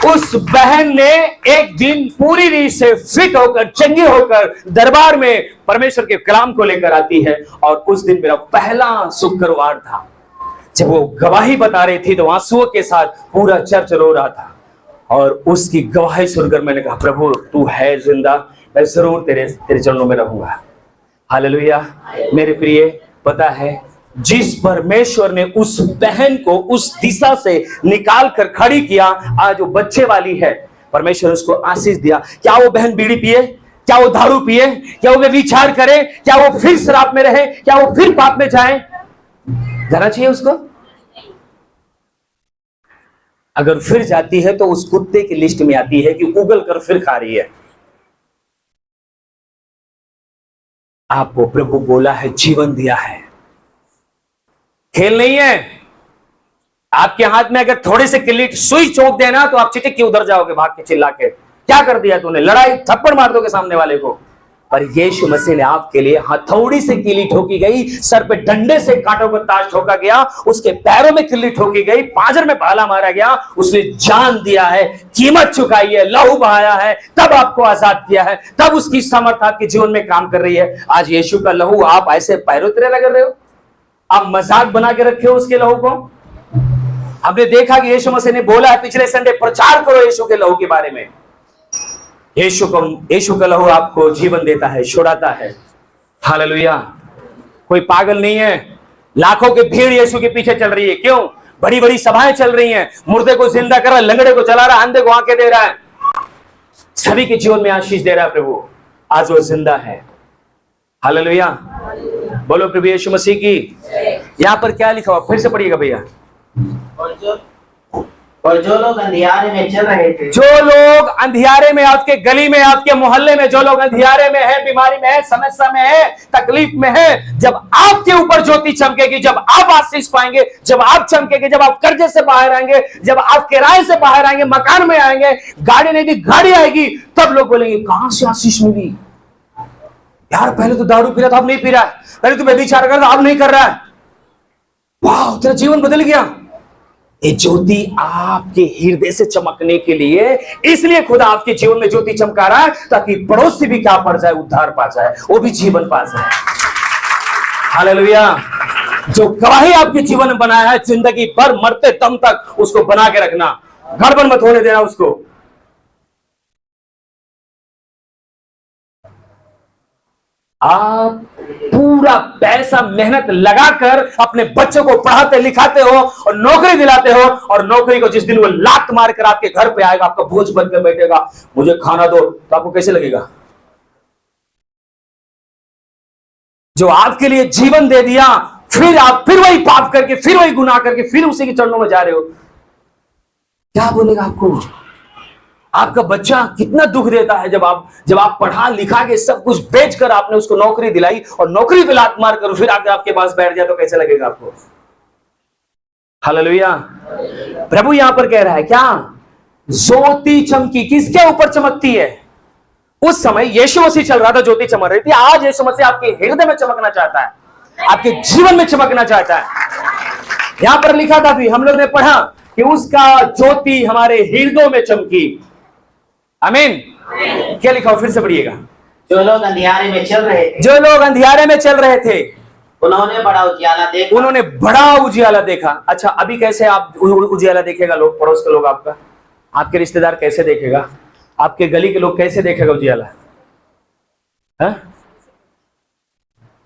उस बहन ने एक दिन पूरी रीत से फिट होकर, चंगी होकर दरबार में परमेश्वर के कलाम को लेकर आती है। और उस दिन मेरा पहला शुक्रवार था। जब वो गवाही बता रही थी तो आंसुओं के साथ पूरा चर्च रो रहा था। और उसकी गवाही सुनकर मैंने कहा, प्रभु तू है जिंदा, मैं जरूर तेरे चरणों में रहूंगा। हालेलुया। मेरे प्रिय, पता है जिस परमेश्वर ने उस बहन को उस दिशा से निकाल कर खड़ी किया, आज वो बच्चे वाली है। परमेश्वर उसको आशीष दिया। क्या वो बहन बीड़ी पिए? क्या वो दारू पिए? क्या वो विचार करे? क्या वो फिर शराब में रहे? क्या वो फिर पाप में जाए? जाना चाहिए उसको? अगर फिर जाती है तो उस कुत्ते की लिस्ट में आती है कि उगल कर फिर खा रही है। आपको प्रभु बोला है, जीवन दिया है, खेल नहीं है। आपके हाथ में अगर थोड़े से किल्ली सुई चोक देना तो आप चिटिक के उधर जाओगे भाग के चिल्ला के, क्या कर दिया तूने? लड़ाई, थप्पड़ मार दोगे सामने वाले को। पर यीशु मसीह ने आपके लिए हथौड़ी से कीली ठोकी गई, सर पे डंडे से कांटों का ताज ठोका गया, उसके पैरों में किल्ली ठोकी गई, पांजर में भाला मारा गया। उसने जान दिया है, कीमत चुकाई है, लहू बहाया है, तब आपको आजाद किया है, तब उसकी सामर्थ आपके जीवन में काम कर रही है। आज यीशु का लहू आप ऐसे पैरों तेरे लग रहे हो, आप मजाक बना के रखे हो उसके लहू को। हमने देखा कि यीशु मसीह ने बोला है पिछले संडे, प्रचार करो यीशु के लहू के बारे में। यीशु का लहू आपको जीवन देता है, छुड़ाता है। हालेलुया। कोई पागल नहीं है। लाखों की भीड़ यीशु के पीछे चल रही है। क्यों? बड़ी बड़ी सभाएं चल रही हैं। मुर्दे को जिंदा कर रहा है, लंगड़े को चला रहा है, अंधे को आंखें दे रहा है, सभी के जीवन में आशीष दे रहा है प्रभु। आज वो जिंदा है। हालेलुया। बोलो प्रभु यीशु मसीह की। यहां पर क्या लिखा हुआ, फिर से पढ़िएगा भैया। और जो लोग अंधियारे में चल रहे थे, जो लोग अंधियारे में, आपके गली में, आपके मोहल्ले में जो लोग अंधियारे में है, बीमारी में है, समस्या में है, तकलीफ में है, जब आपके ऊपर ज्योति चमकेगी, जब आप आशीष पाएंगे, जब आप चमकेंगे, जब आप कर्जे से बाहर आएंगे, जब आप किराए से बाहर आएंगे, मकान में आएंगे, गाड़ी नहीं थी गाड़ी आएगी, तब लोग बोलेंगे कहां से आशीष मिली? यार पहले तो दारू पी रहा था, अब नहीं पी रहा है। पहले तो व्यभिचार कर रहा था, अब नहीं कर रहा है। वाह, तेरा जीवन बदल गया। ये ज्योति आपके हृदय से चमकने के लिए, इसलिए खुदा आपके जीवन में ज्योति चमका रहा है, ताकि पड़ोसी भी क्या पड़ जाए, उद्धार पा जाए, वो भी जीवन पा जाए। हालेलुया। जो गवाही आपके जीवन में बनाया है, जिंदगी भर मरते दम तक उसको बना के रखना, गड़बड़ मत होने देना उसको। आप पूरा पैसा मेहनत लगाकर अपने बच्चों को पढ़ाते लिखाते हो और नौकरी दिलाते हो, और नौकरी को जिस दिन वो लात मारकर आपके घर पे आएगा, आपका बोझ बनकर बैठेगा, मुझे खाना दो, तो आपको कैसे लगेगा? जो आपके लिए जीवन दे दिया, फिर आप फिर वही पाप करके, फिर वही गुनाह करके, फिर उसी के चरणों में जा रहे हो, क्या बोलेगा आपको? आपका बच्चा कितना दुख देता है जब आप पढ़ा लिखा के सब कुछ बेचकर आपने उसको नौकरी दिलाई, और नौकरी पे लात मार कर फिर आकर आपके पास बैठ जाए, तो कैसे लगेगा आपको? हालेलुया। प्रभु यहां पर कह रहा है क्या, ज्योति चमकी। किसके ऊपर चमकती है? उस समय यीशु मसीह चल रहा था, ज्योति चमक रही थी। आज यीशु मसीह आपके हृदय में चमकना चाहता है, आपके जीवन में चमकना चाहता है। यहां पर लिखा था भी, हम लोग ने पढ़ा कि उसका ज्योति हमारे हृदयों में चमकी। आमीन। क्या लिखा हो, फिर से पढ़िएगा। जो लोग अंधियारे में चल रहे थे, जो लोग अंधियारे में चल रहे थे, उन्होंने बड़ा उजियाला देखा। उन्होंने बड़ा उजियाला देखा। अच्छा, अभी कैसे आप उजियाला देखेगा? लोग, पड़ोस के लोग, आपका, आपके रिश्तेदार कैसे देखेगा? आपके गली के लोग कैसे देखेगा उजियाला? है?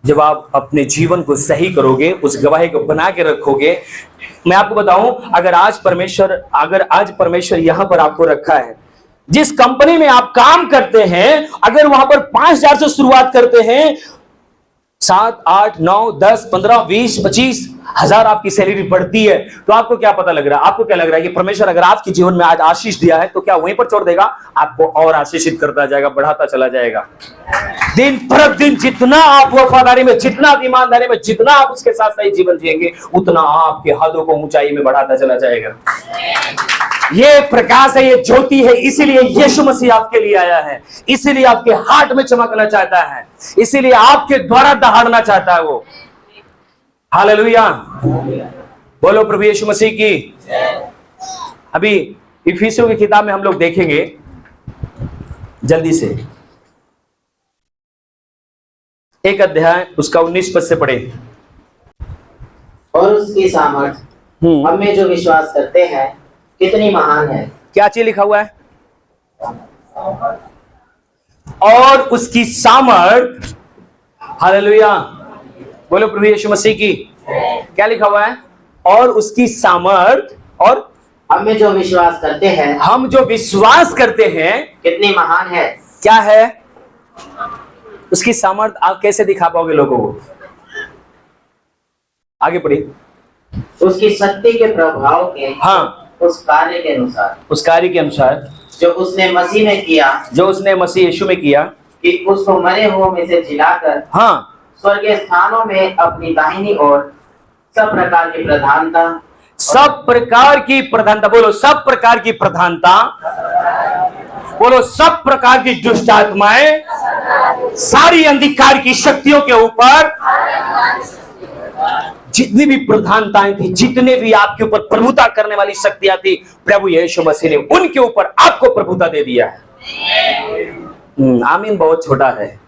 जब आप अपने जीवन को सही करोगे, उस गवाही को बना के रखोगे। मैं आपको बताऊं, अगर आज परमेश्वर यहां पर आपको रखा है, जिस कंपनी में आप काम करते हैं, अगर वहां पर 5,000 से शुरुआत करते हैं, 7, 8, 9, 10, 15, 20, 25 हजार आपकी सैलरी बढ़ती है, तो आपको क्या पता लग रहा है? आपको क्या लग रहा है कि परमेश्वर अगर आपके जीवन में आज आशीष दिया है, तो क्या वहीं पर छोड़ देगा? आपको और आशीषित करता जाएगा, बढ़ाता चला जाएगा। दिन पर दिन जितना आप वफादारी में, जितना आप ईमानदारी में, जितना आप उसके साथ सही जीवन जिएंगे, उतना आपके हदों को ऊंचाई में बढ़ाता चला जाएगा। ये प्रकाश है, ये ज्योति है। इसीलिए यीशु मसीह आपके लिए आया है, इसीलिए आपके हार्ट में चमकना चाहता है, इसीलिए आपके द्वारा दहाड़ना चाहता है वो। हालेलुया। बोलो प्रभु यीशु मसीह की। अभी इफिसियों की किताब में हम लोग देखेंगे, जल्दी से एक अध्याय उसका 19 पद से पढ़े। और उसकी सामर्थ हम में जो विश्वास करते हैं कितनी महान है। क्या चीज लिखा हुआ है? और उसकी सामर्थ। हालेलुया। बोलो प्रभु यीशु मसीह की। क्या लिखा हुआ है? और उसकी सामर्थ, और हम में जो विश्वास करते हैं, हम जो विश्वास करते हैं कितनी महान है। क्या है उसकी सामर्थ? आप कैसे दिखा पाओगे लोगों को? आगे पढ़िए। उसकी शक्ति के प्रभाव के, हाँ, उस कार्य के अनुसार, उस कार्य के अनुसार जो उसने मसीह में किया, जो उसने मसीह यीशु में किया, कि उसको मरे हुओं में से जिलाकर हाँ, स्वर्गीय स्थानों में अपनी दाहिनी ओर सब प्रकार की प्रधानता, सब प्रकार की प्रधानता। बोलो सब प्रकार की प्रधानता। बोलो सब प्रकार की दुष्ट आत्माएं, सारी अंधकार की शक्तियों के ऊपर, जितनी भी प्रधानताएं थी, जितने भी आपके ऊपर प्रभुता करने वाली शक्तियां थी, प्रभु यीशु मसीह ने उनके ऊपर आपको प्रभुता दे दिया है। आमीन। बहुत छोटा है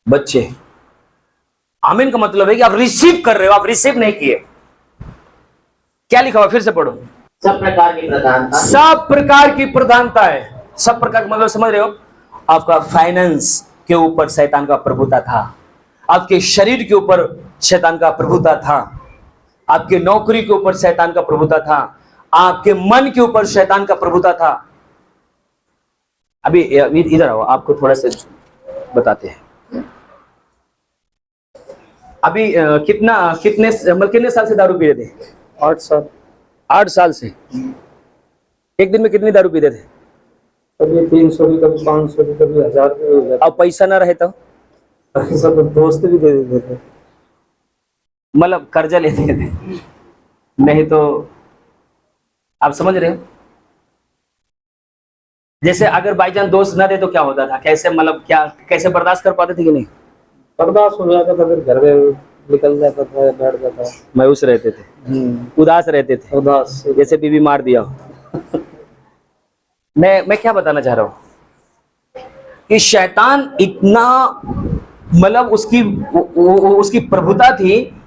बच्चे। आमीन का मतलब है कि आप रिसीव कर रहे हो, आप रिसीव नहीं किए। क्या लिखा हुआ? फिर से पढ़ो। सब प्रकार की प्रधानता, सब प्रकार की प्रधानता है। सब प्रकार मतलब समझ रहे हो? आपका फाइनेंस के ऊपर शैतान का प्रभुता था, आपके शरीर के ऊपर शैतान का प्रभुता था, आपके नौकरी के ऊपर शैतान का प्रभुता था, आपके मन के ऊपर शैतान का प्रभुता था। अभी इधर आओ, आपको थोड़ा सा बताते हैं। अभी कितने साल से दारू पी रहे थे? 8 साल। 8 साल से। एक दिन में कितनी दारू पीते थे? कभी 300 की, कभी 500 की, कभी 1000 की हो जाती। अब पैसा ना रहे तो सब दोस्त भी दे देते थे, मतलब कर्जा लेते थे, नहीं तो आप समझ रहे हो? जैसे अगर बाई चांस दोस्त ना दे तो क्या होता था? कैसे मतलब क्या, कैसे बर्दाश्त कर पाते थे कि नहीं? बर्दाश्त हो जाता था, फिर घर में निकल जाता था, बैठ जाता। मायूस रहते थे, उदास रहते थे, उदास, जैसे बीवी मार दिया हो। मैं क्या बताना चाह रहा हूं कि शैतान इतना, मतलब उसकी प्रभुता थी।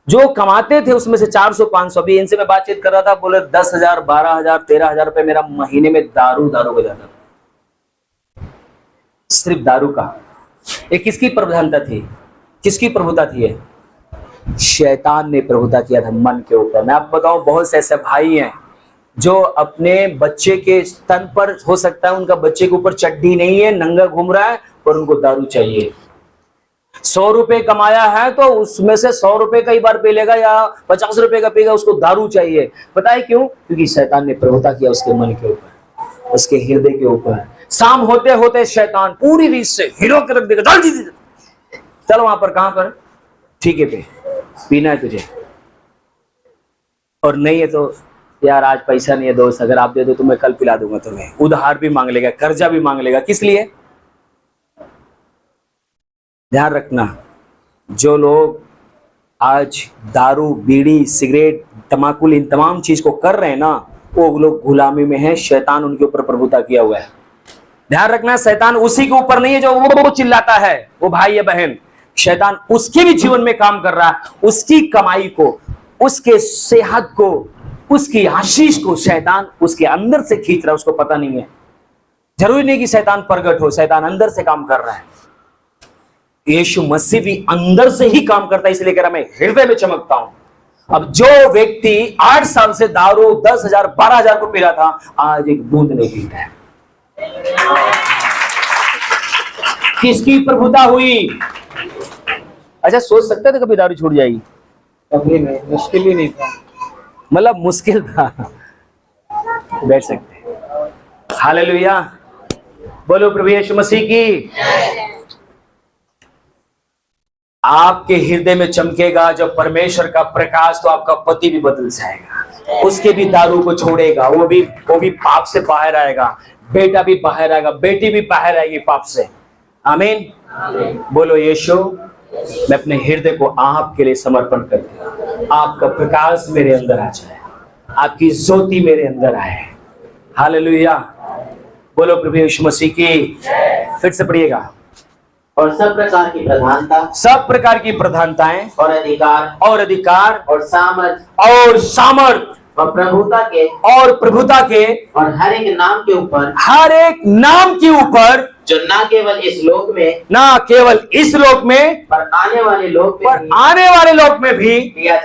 जो कमाते थे उसमें से 400-500, अभी इनसे मैं बातचीत कर रहा था, बोले 10,000, 12,000, 13,000 रुपए मेरा महीने में दारू हो जाता था, सिर्फ दारू का। ये किसकी प्रधानता थी? किसकी प्रभुता थी? ये शैतान ने प्रभुता किया था मन के ऊपर। मैं आपको बताऊं, बहुत से ऐसे भाई हैं जो अपने बच्चे के स्तन पर, हो सकता है उनका बच्चे के ऊपर चड्डी नहीं है, नंगा घूम रहा है, और उनको दारू चाहिए। 100 रुपए कमाया है तो उसमें से 100 रुपए कई बार पी लेगा या 50 रुपए का पीगा, उसको दारू चाहिए। पता है क्यों? क्योंकि शैतान ने प्रभुता किया उसके मन के ऊपर, उसके हृदय के ऊपर। शाम होते होते शैतान पूरी रीत से हिरो के रख देगा, चल वहां पर, कहां पर? ठीके पे, पीना है तुझे, और नहीं है तो यार आज पैसा नहीं है दोस्त, अगर आप दे दो तो मैं कल पिला दूंगा तुम्हें। उधार भी मांग लेगा, कर्जा भी मांग लेगा, किस लिए? ध्यान रखना, जो लोग आज दारू, बीड़ी, सिगरेट, तमाकुल, इन तमाम चीज को कर रहे हैं ना, वो लोग गुलामी में हैं। शैतान उनके ऊपर प्रभुता किया हुआ है। ध्यान रखना, शैतान उसी के ऊपर नहीं है जो वो चिल्लाता है, वो भाई या बहन, शैतान उसके भी जीवन में काम कर रहा है। उसकी कमाई को, उसके सेहत को, उसकी आशीष को शैतान उसके अंदर से खींच रहा है, उसको पता नहीं है। जरूरी नहीं कि शैतान प्रकट हो, शैतान अंदर से काम कर रहा है। यीशु मसीह भी अंदर से ही काम करता है, इसलिए कह रहा मैं हृदय में चमकता हूं। अब जो व्यक्ति 8 साल से दारू 10,000 12,000 को पी रहा था, आज एक बूंद नहीं पीता है। किसकी प्रभुता हुई? अच्छा, सोच सकते थे कभी दारू छूट जाएगी? कभी नहीं, मुश्किल ही नहीं था। मतलब मुश्किल था। बैठ सकते। हालेलुया, बोलो प्रभु यीशु मसीह की। आपके हृदय में चमकेगा जब परमेश्वर का प्रकाश, तो आपका पति भी बदल जाएगा, उसके भी दारू को छोड़ेगा, वो भी पाप से बाहर आएगा, बेटा भी बाहर आएगा, बेटी भी बाहर आएगी पाप से। आमीन। बोलो यीशु, मैं अपने हृदय को आपके लिए समर्पण करता हूं। आपका प्रकाश मेरे अंदर आ जाए, आपकी ज्योति मेरे अंदर आए। हालेलुया, बोलो प्रभु यीशु मसीह की। फिर से पढ़िएगा। और सब प्रकार की प्रधानता, सब प्रकार की प्रधानताएं और अधिकार, और सामर्थ और प्रभुता के और हर एक नाम के ऊपर जो ना केवल इस लोक में पर आने वाले लोक में भी लिया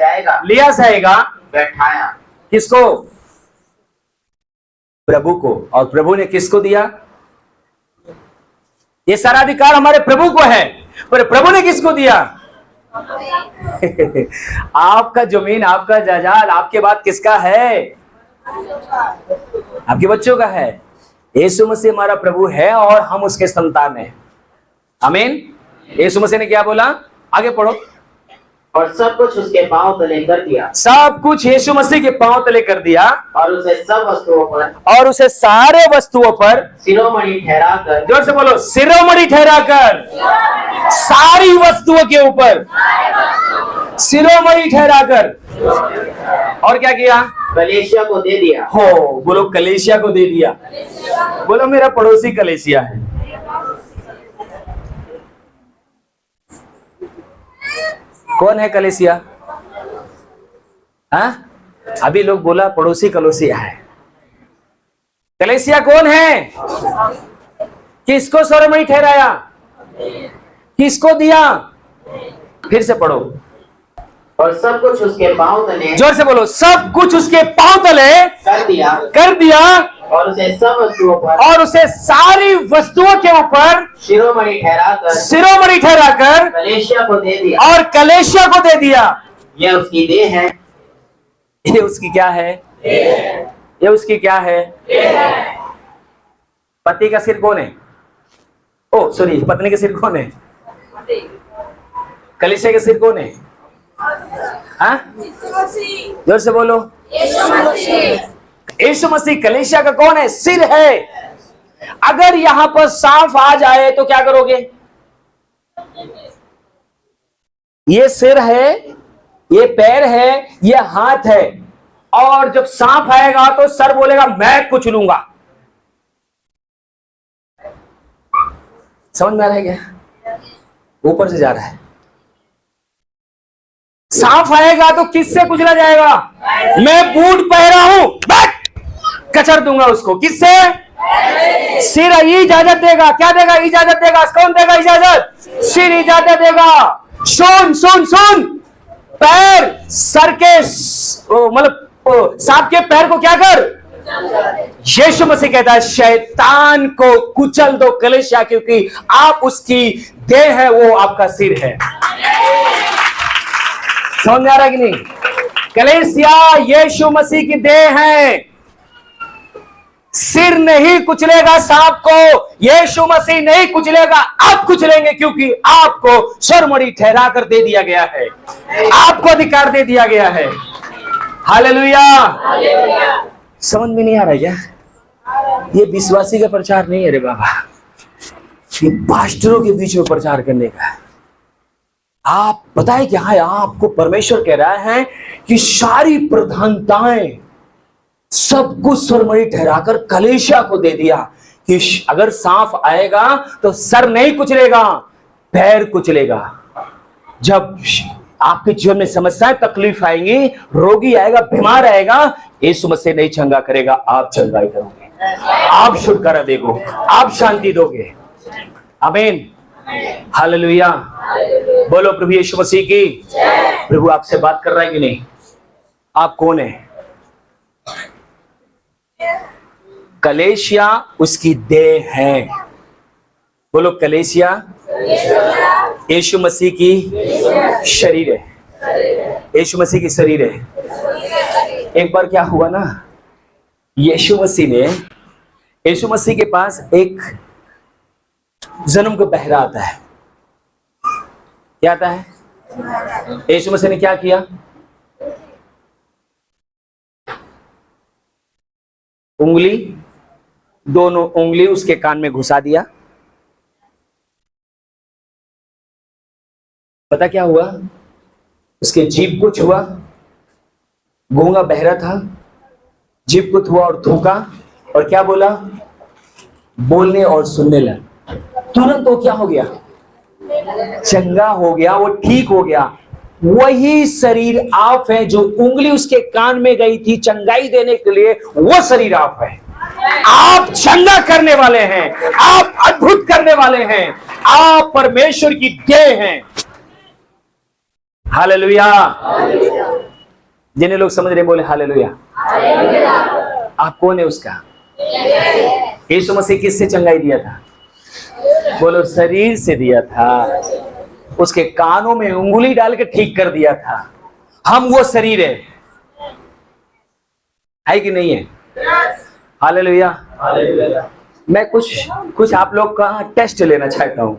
जाएगा। बैठाया किसको? प्रभु को। और प्रभु ने किसको दिया? ये सारा अधिकार हमारे प्रभु को है, पर प्रभु ने किसको दिया? आपका जमीन, आपका जायदाद, आपके बाद किसका है? आपके बच्चों का है। यीशु मसीह हमारा प्रभु है और हम उसके संतान हैं। आमीन। यीशु मसीह ने क्या बोला? आगे पढ़ो। और सब कुछ उसके पांव तले कर दिया। सब कुछ यीशु मसीह के पांव तले कर दिया, और उसे सब वस्तुओं पर, और उसे सारे वस्तुओं पर शिरोमणि ठहराकर, जोर से बोलो, शिरोमणि ठहराकर, सारी वस्तुओं के ऊपर शिरोमणि ठहराकर। और क्या किया? कलीसिया को दे दिया। हो, बोलो कलीसिया को दे दिया। बोलो मेरा पड़ोसी कलीसिया है। कौन है कलीसिया? हाँ, अभी लोग बोला पड़ोसी कलीसिया है। कलीसिया कौन है? किसको शिरोमणि ठहराया? किसको दिया? फिर से पढ़ो। और सब कुछ उसके पांव तले, जोर से बोलो, सब कुछ उसके पांव तले कर दिया, और उसे सब वस्तुओं पर, और उसे सारी वस्तुओं के ऊपर शिरोमणि ठहराकर कलीसिया को दे दिया। और कलीसिया को दे दिया। यह उसकी देह है। ये उसकी क्या है? ये उसकी क्या है? पति का सिर कौन है? ओ सॉरी, पत्नी का सिर कौन है? कलीसिया का सिर कौन है? हाँ, जोर से बोलो। यीशु मसीह कलीसिया का कौन है? सिर है। अगर यहां पर सांप आ जाए तो क्या करोगे? ये सिर है, ये पैर है, ये हाथ है, और जब सांप आएगा तो सर बोलेगा मैं कुछ लूंगा। समझ में आ रहा है क्या? ऊपर से जा रहा है। सांप आएगा तो किससे कुचला जाएगा? मैं बूट पहना हूं, कचर दूंगा उसको। किससे? सिर इजाजत देगा। क्या देगा? इजाजत देगा। कौन देगा इजाजत? सिर इजाजत देगा। सुन, पैर सर के, मतलब सांप के पैर को क्या कर? यीशु मसीह कहता है शैतान को कुचल दो कलीसिया, क्योंकि आप उसकी देह है, वो आपका सिर है। समझ में आ रहा है कि नहीं? कलीसिया यीशु मसीह की देह है। सिर नहीं कुचलेगा सांप को, यीशु मसीह नहीं कुचलेगा, आप कुचलेंगे, क्योंकि आपको स्वरमणि ठहरा कर दे दिया गया है, आपको अधिकार दे दिया गया है। हालेलुया। समझ में नहीं आ रहा है क्या? ये विश्वासी का प्रचार नहीं है रे बाबा, ये पास्टरों के बीच में प्रचार करने का है। आप बताए क्या है, आपको परमेश्वर कह रहा है कि सारी प्रधानताएं सब कुछ स्वरमणि ठहराकर कलीसिया को दे दिया कि अगर सांप आएगा तो सर नहीं कुचलेगा, पैर कुचलेगा। जब आपके जीवन में समस्याएं तकलीफ आएंगी, रोगी आएगा, बीमार आएगा, यीशु मसीह नहीं चंगा करेगा, आप चंगाई करोगे, आप छुटकारा दोगे, आप शांति दोगे। आमीन। हालेलुया। बोलो प्रभु यीशु मसीह की। प्रभु आपसे बात कर रहा है कि नहीं? आप कौन है? कलेसिया उसकी देह है। बोलो कलेसिया यीशु मसीह की शरीर है, यीशु मसीह की शरीर है। एक बार क्या हुआ ना, यीशु मसीह के पास एक जन्म को बहरा आता है। क्या आता है? यीशु मसीह ने क्या किया? दोनों उंगली उसके कान में घुसा दिया। पता क्या हुआ? उसके जीभ को छुआ, गूंगा बहरा था, जीभ को छुआ और थूका, और क्या बोला? बोलने और सुनने लगा। तुरंत वो क्या हो गया? चंगा हो गया, वो ठीक हो गया। वही शरीर आप है जो उंगली उसके कान में गई थी चंगाई देने के लिए, वो शरीर आप है। आप चंगा करने वाले हैं, आप अद्भुत करने वाले हैं, आप परमेश्वर की देह हैं। हालेलुया। जिन्हें लोग समझ रहे बोले हालेलुया। आप कौन है उसका? यीशु मसीह किससे चंगाई दिया था? बोलो शरीर से दिया था। उसके कानों में उंगली डाल के ठीक कर दिया था। हम वो शरीर है कि नहीं है? हालेलुया। मैं कुछ आप लोग का टेस्ट लेना चाहता हूं।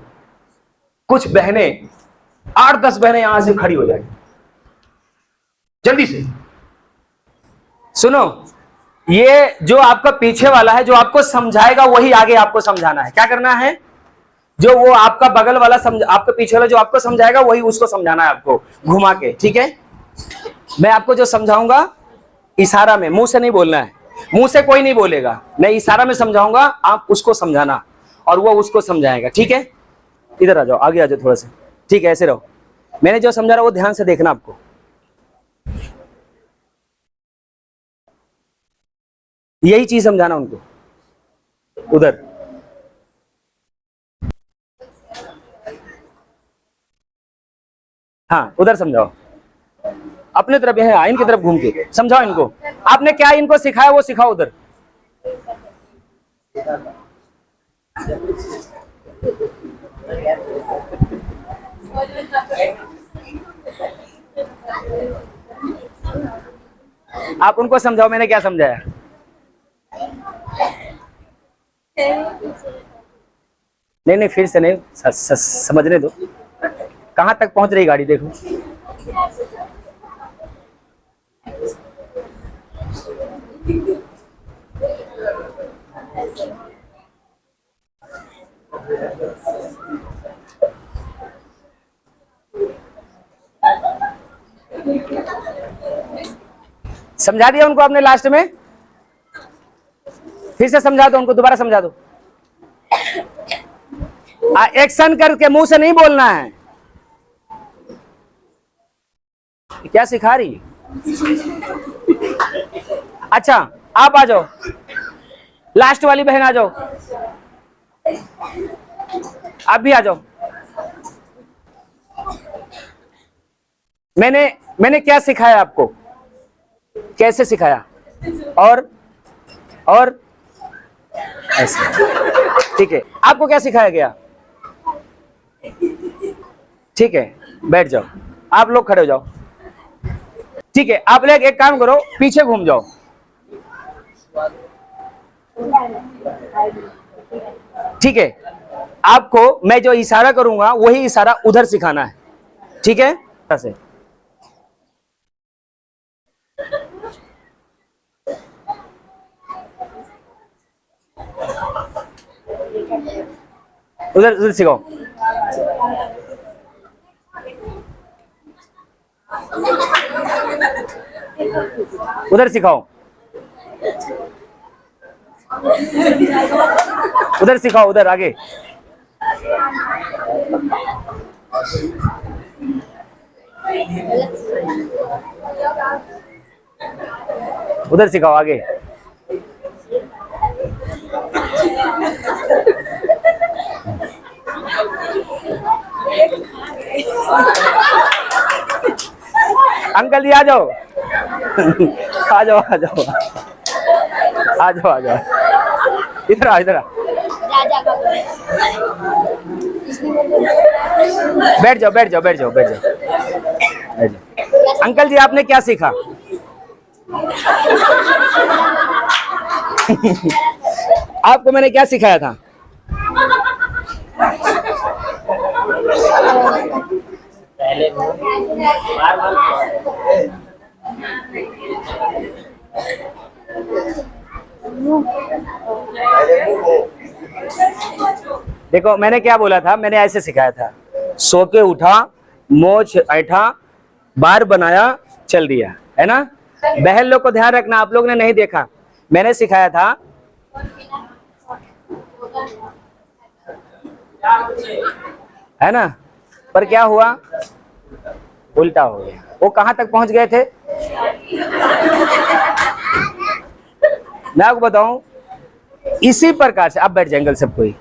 कुछ बहनें, 8-10 बहनें यहां से खड़ी हो जाएंगी जल्दी से। सुनो, ये जो आपका पीछे वाला है, जो आपको समझाएगा, वही आगे आपको समझाना है। क्या करना है? जो वो आपका बगल वाला आपका पीछे वाला जो आपको समझाएगा, वही उसको समझाना है, आपको घुमा के। ठीक है? मैं आपको जो समझाऊंगा इशारा में, मुंह से नहीं बोलना है, मुंह से कोई नहीं बोलेगा, मैं इशारा में समझाऊंगा, आप उसको समझाना और वो उसको समझाएगा। ठीक है? इधर आ जाओ, आगे आ जाओ थोड़ा सा। ठीक है, ऐसे रहो। मैंने जो समझा रहा वो ध्यान से देखना आपको। यही चीज समझाना उनको। उधर हाँ, उधर समझाओ। अपने तरफ है, इनकी तरफ घूम के समझाओ इनको। आपने क्या इनको सिखाया वो सिखाओ उधर। आप उनको समझाओ मैंने क्या समझाया। नहीं, फिर से नहीं, समझने दो। कहां तक पहुंच रही गाड़ी देखो। समझा दिया उनको आपने लास्ट में? फिर से समझा दो उनको, दोबारा समझा दो। एक्शन करके, मुंह से नहीं बोलना है। क्या सिखा रही है? अच्छा, आप आ जाओ, लास्ट वाली बहन आ जाओ, आप भी आ जाओ। मैंने क्या सिखाया आपको, कैसे सिखाया? और ऐसे। ठीक है, आपको क्या सिखाया गया? ठीक है, बैठ जाओ, आप लोग खड़े हो जाओ। ठीक है, आप लोग एक काम करो, पीछे घूम जाओ। ठीक है, आपको मैं जो इशारा करूंगा वही इशारा उधर सिखाना है, ठीक है? ऐसे उधर उधर सिखाओ। उधर सिखाओ, उधर सिखाओ, उधर आगे। उधर सिखाओ आगे। अंकल जी आ जाओ। आ जाओ आ जाओ आ जाओ आ जाओ, इधर आ, इधर आ, बैठ जाओ बैठ जाओ बैठ जाओ बैठ जाओ बैठ जाओ। अंकल जी आपने क्या सीखा? आपको मैंने क्या सिखाया था? पहले बार देखो मैंने क्या बोला था, मैंने ऐसे सिखाया था, सो के उठा, मोछ ऐठा, बार बनाया, चल दिया, है ना? बहन लोग को ध्यान रखना, आप लोग ने नहीं देखा, मैंने सिखाया था है ना? पर क्या हुआ? उल्टा हो गया। वो कहां तक पहुंच गए थे? मैं आपको बताऊं, इसी प्रकार से, अब बैठ जाएंगे सब कोई,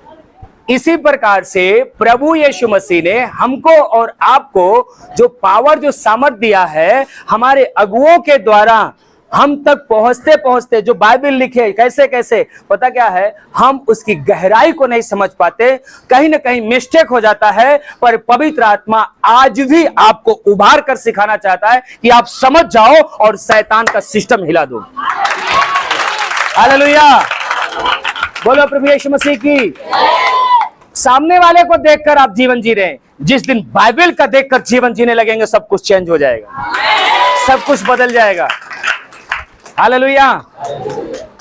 इसी प्रकार से प्रभु यीशु मसीह ने हमको और आपको जो पावर, जो सामर्थ दिया है, हमारे अगुओं के द्वारा हम तक पहुंचते पहुंचते जो बाइबल लिखे कैसे कैसे, पता क्या है, हम उसकी गहराई को नहीं समझ पाते, कहीं ना कहीं मिस्टेक हो जाता है। पर पवित्र आत्मा आज भी आपको उभार कर सिखाना चाहता है कि आप समझ जाओ और शैतान का सिस्टम हिला दो। हालेलुया, बोलो प्रभु यीशु मसीह की। सामने वाले को देखकर आप जीवन जी रहे हैं, जिस दिन बाइबल का देखकर जीवन जीने लगेंगे, सब कुछ चेंज हो जाएगा, सब कुछ बदल जाएगा। हालेलुया।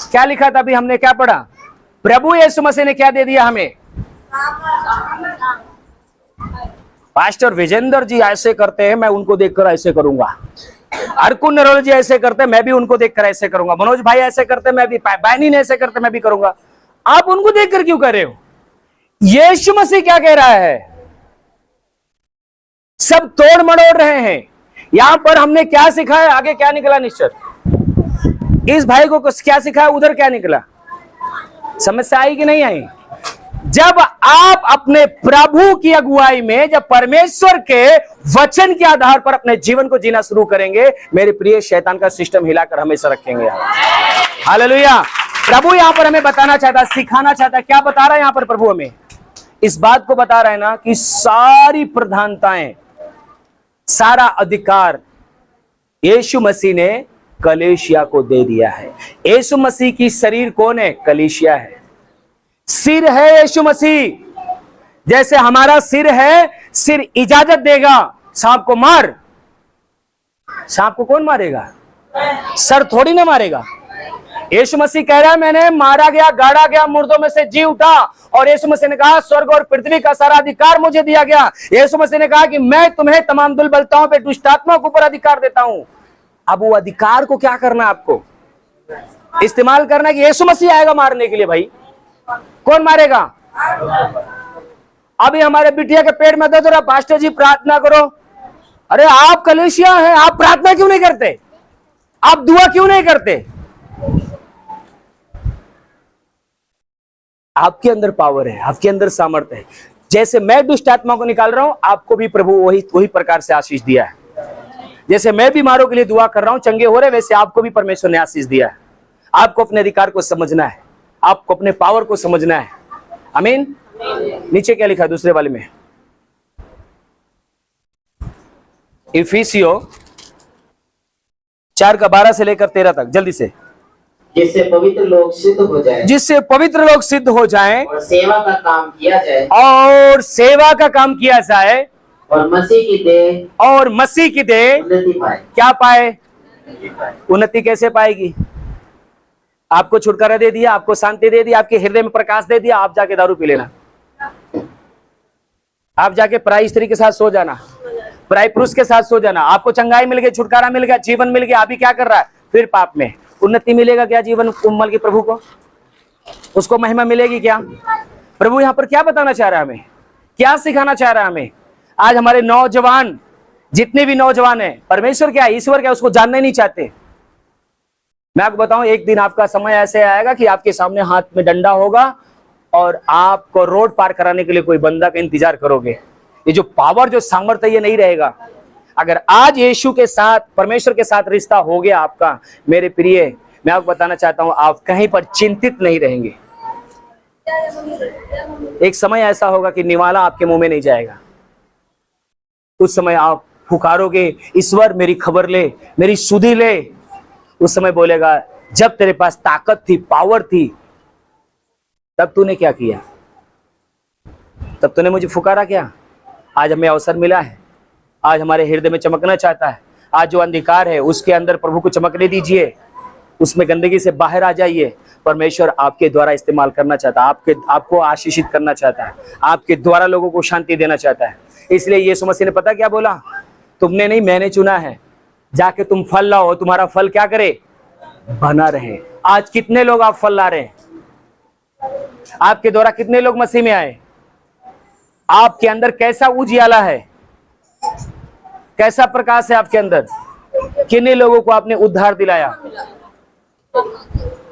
क्या लिखा था अभी हमने, क्या पढ़ा? प्रभु यीशु मसीह ने क्या दे दिया हमें? पास्टर विजेंद्र जी ऐसे करते हैं, मैं उनको देखकर ऐसे करूंगा। अर्कुन नरोल जी ऐसे करते, मैं भी उनको देखकर ऐसे करूंगा। मनोज भाई ऐसे करते, मैं भी, बैनी ने ऐसे करते, मैं भी करूंगा। आप उनको देखकर क्यों कर रहे हो? यीशु मसीह क्या कह रहा है? सब तोड़ मड़ोड़ रहे हैं। यहां पर हमने क्या सिखाया, आगे क्या निकला निश्चय? इस भाई को क्या सिखाया, उधर क्या निकला? समस्या आई कि नहीं आई? जब आप अपने प्रभु की अगुवाई में, जब परमेश्वर के वचन के आधार पर अपने जीवन को जीना शुरू करेंगे, मेरे प्रिय, शैतान का सिस्टम हिलाकर हमेशा रखेंगे। हालेलुया। प्रभु यहां पर हमें बताना चाहता, सिखाना चाहता, क्या बता रहा है यहां पर प्रभु? हमें इस बात को बता रहा है ना कि सारी प्रधानताएं, सारा अधिकार यीशु मसीह ने कलीसिया को दे दिया है। यीशु मसीह की शरीर कौन है? कलीसिया है। सिर है यीशु मसीह। जैसे हमारा सिर है, सिर इजाजत देगा सांप को मार, सांप को कौन मारेगा? सर थोड़ी ना मारेगा। यीशु मसीह कह रहा है, मैंने मारा गया, गाड़ा गया, मुर्दों में से जी उठा। और यीशु मसीह ने कहा, स्वर्ग और पृथ्वी का सारा अधिकार मुझे दिया गया। यीशु मसीह ने कहा कि मैं तुम्हें तमाम दुर्बलताओं पे, दुष्टात्मा के ऊपर अधिकार देता हूं। अब वो अधिकार को क्या करना है? आपको इस्तेमाल करना है कि यीशु मसीह आएगा मारने के लिए। भाई कौन मारेगा? अभी हमारे बिटिया के पेट में दर्द हो रहा, पास्टर जी प्रार्थना करो। अरे आप कलीसिया हैं, आप प्रार्थना क्यों नहीं करते? आप दुआ क्यों नहीं करते? आपके अंदर पावर है, आपके अंदर सामर्थ्य है। जैसे मैं दुष्ट आत्मा को निकाल रहा हूं, आपको भी प्रभु वही प्रकार से आशीष दिया है। जैसे मैं बीमारों के लिए दुआ कर रहा हूं, चंगे हो रहे, वैसे आपको भी परमेश्वर ने आशीष दिया है। आपको अपने अधिकार को समझना है, आपको अपने पावर को समझना है। आमीन। नीचे क्या लिखा है दूसरे वाले में? इफिसियों 4 का 12 से लेकर 13 तक, जल्दी से। जिससे पवित्र लोग सिद्ध हो जाए, जिससे पवित्र लोग सिद्ध हो जाएं और सेवा का काम किया जाए, और सेवा का काम किया जाए, और मसीह की देह उन्नति पाए। क्या पाए? उन्नति कैसे पाएगी? आपको छुटकारा दे दिया, आपको शांति दे दी, आपके हृदय में प्रकाश दे दिया, आप जाके दारू पी लेना, आप जाके पराई स्त्री के साथ सो जाना, पराई पुरुष के साथ सो जाना, आपको चंगाई मिल गई, छुटकारा मिल गया, जीवन मिल गया, अभी क्या कर रहा है? फिर पाप में। उन्नति मिलेगा क्या जीवन कोमल के प्रभु को? उसको महिमा मिलेगी क्या? प्रभु यहां पर क्या बताना चाह रहा है हमें, क्या सिखाना चाह रहा है हमें? आज हमारे नौजवान, जितने भी नौजवान हैं, परमेश्वर क्या है, ईश्वर क्या है, उसको जानना ही नहीं चाहते। मैं आपको बताऊं, एक दिन आपका समय ऐसे आएगा कि आपके सामने हाथ में डंडा होगा और आपको रोड पार कराने के लिए कोई बंदा का इंतजार करोगे। ये जो पावर, जो सामर्थ्य, ये नहीं रहेगा। अगर आज यीशु के साथ, परमेश्वर के साथ रिश्ता हो गया आपका, मेरे प्रिय, मैं आपको बताना चाहता हूं, आप कहीं पर चिंतित नहीं रहेंगे। एक समय ऐसा होगा कि निवाला आपके मुंह में नहीं जाएगा। उस समय आप पुकारोगे, ईश्वर मेरी खबर ले, मेरी सुधि ले। उस समय बोलेगा, जब तेरे पास ताकत थी, पावर थी, तब तूने क्या किया? तब तूने मुझे पुकारा क्या? आज हमें अवसर मिला है, आज हमारे हृदय में चमकना चाहता है। आज जो अंधकार है उसके अंदर प्रभु को चमकने दीजिए, उसमें गंदगी से बाहर आ जाइए। परमेश्वर आपके द्वारा इस्तेमाल करना चाहता है, आपको आशीषित करना चाहता है, आपके द्वारा लोगों को शांति देना चाहता है। इसलिए यीशु मसीह ने पता क्या बोला? तुमने नहीं, मैंने चुना है, जाके तुम फल लाओ, तुम्हारा फल क्या करे? बना रहे। आज कितने लोग आप फल ला रहे हैं? आपके द्वारा कितने लोग मसीह में आए? आपके अंदर कैसा उजियाला है, कैसा प्रकाश है आपके अंदर? कितने लोगों को आपने उद्धार दिलाया?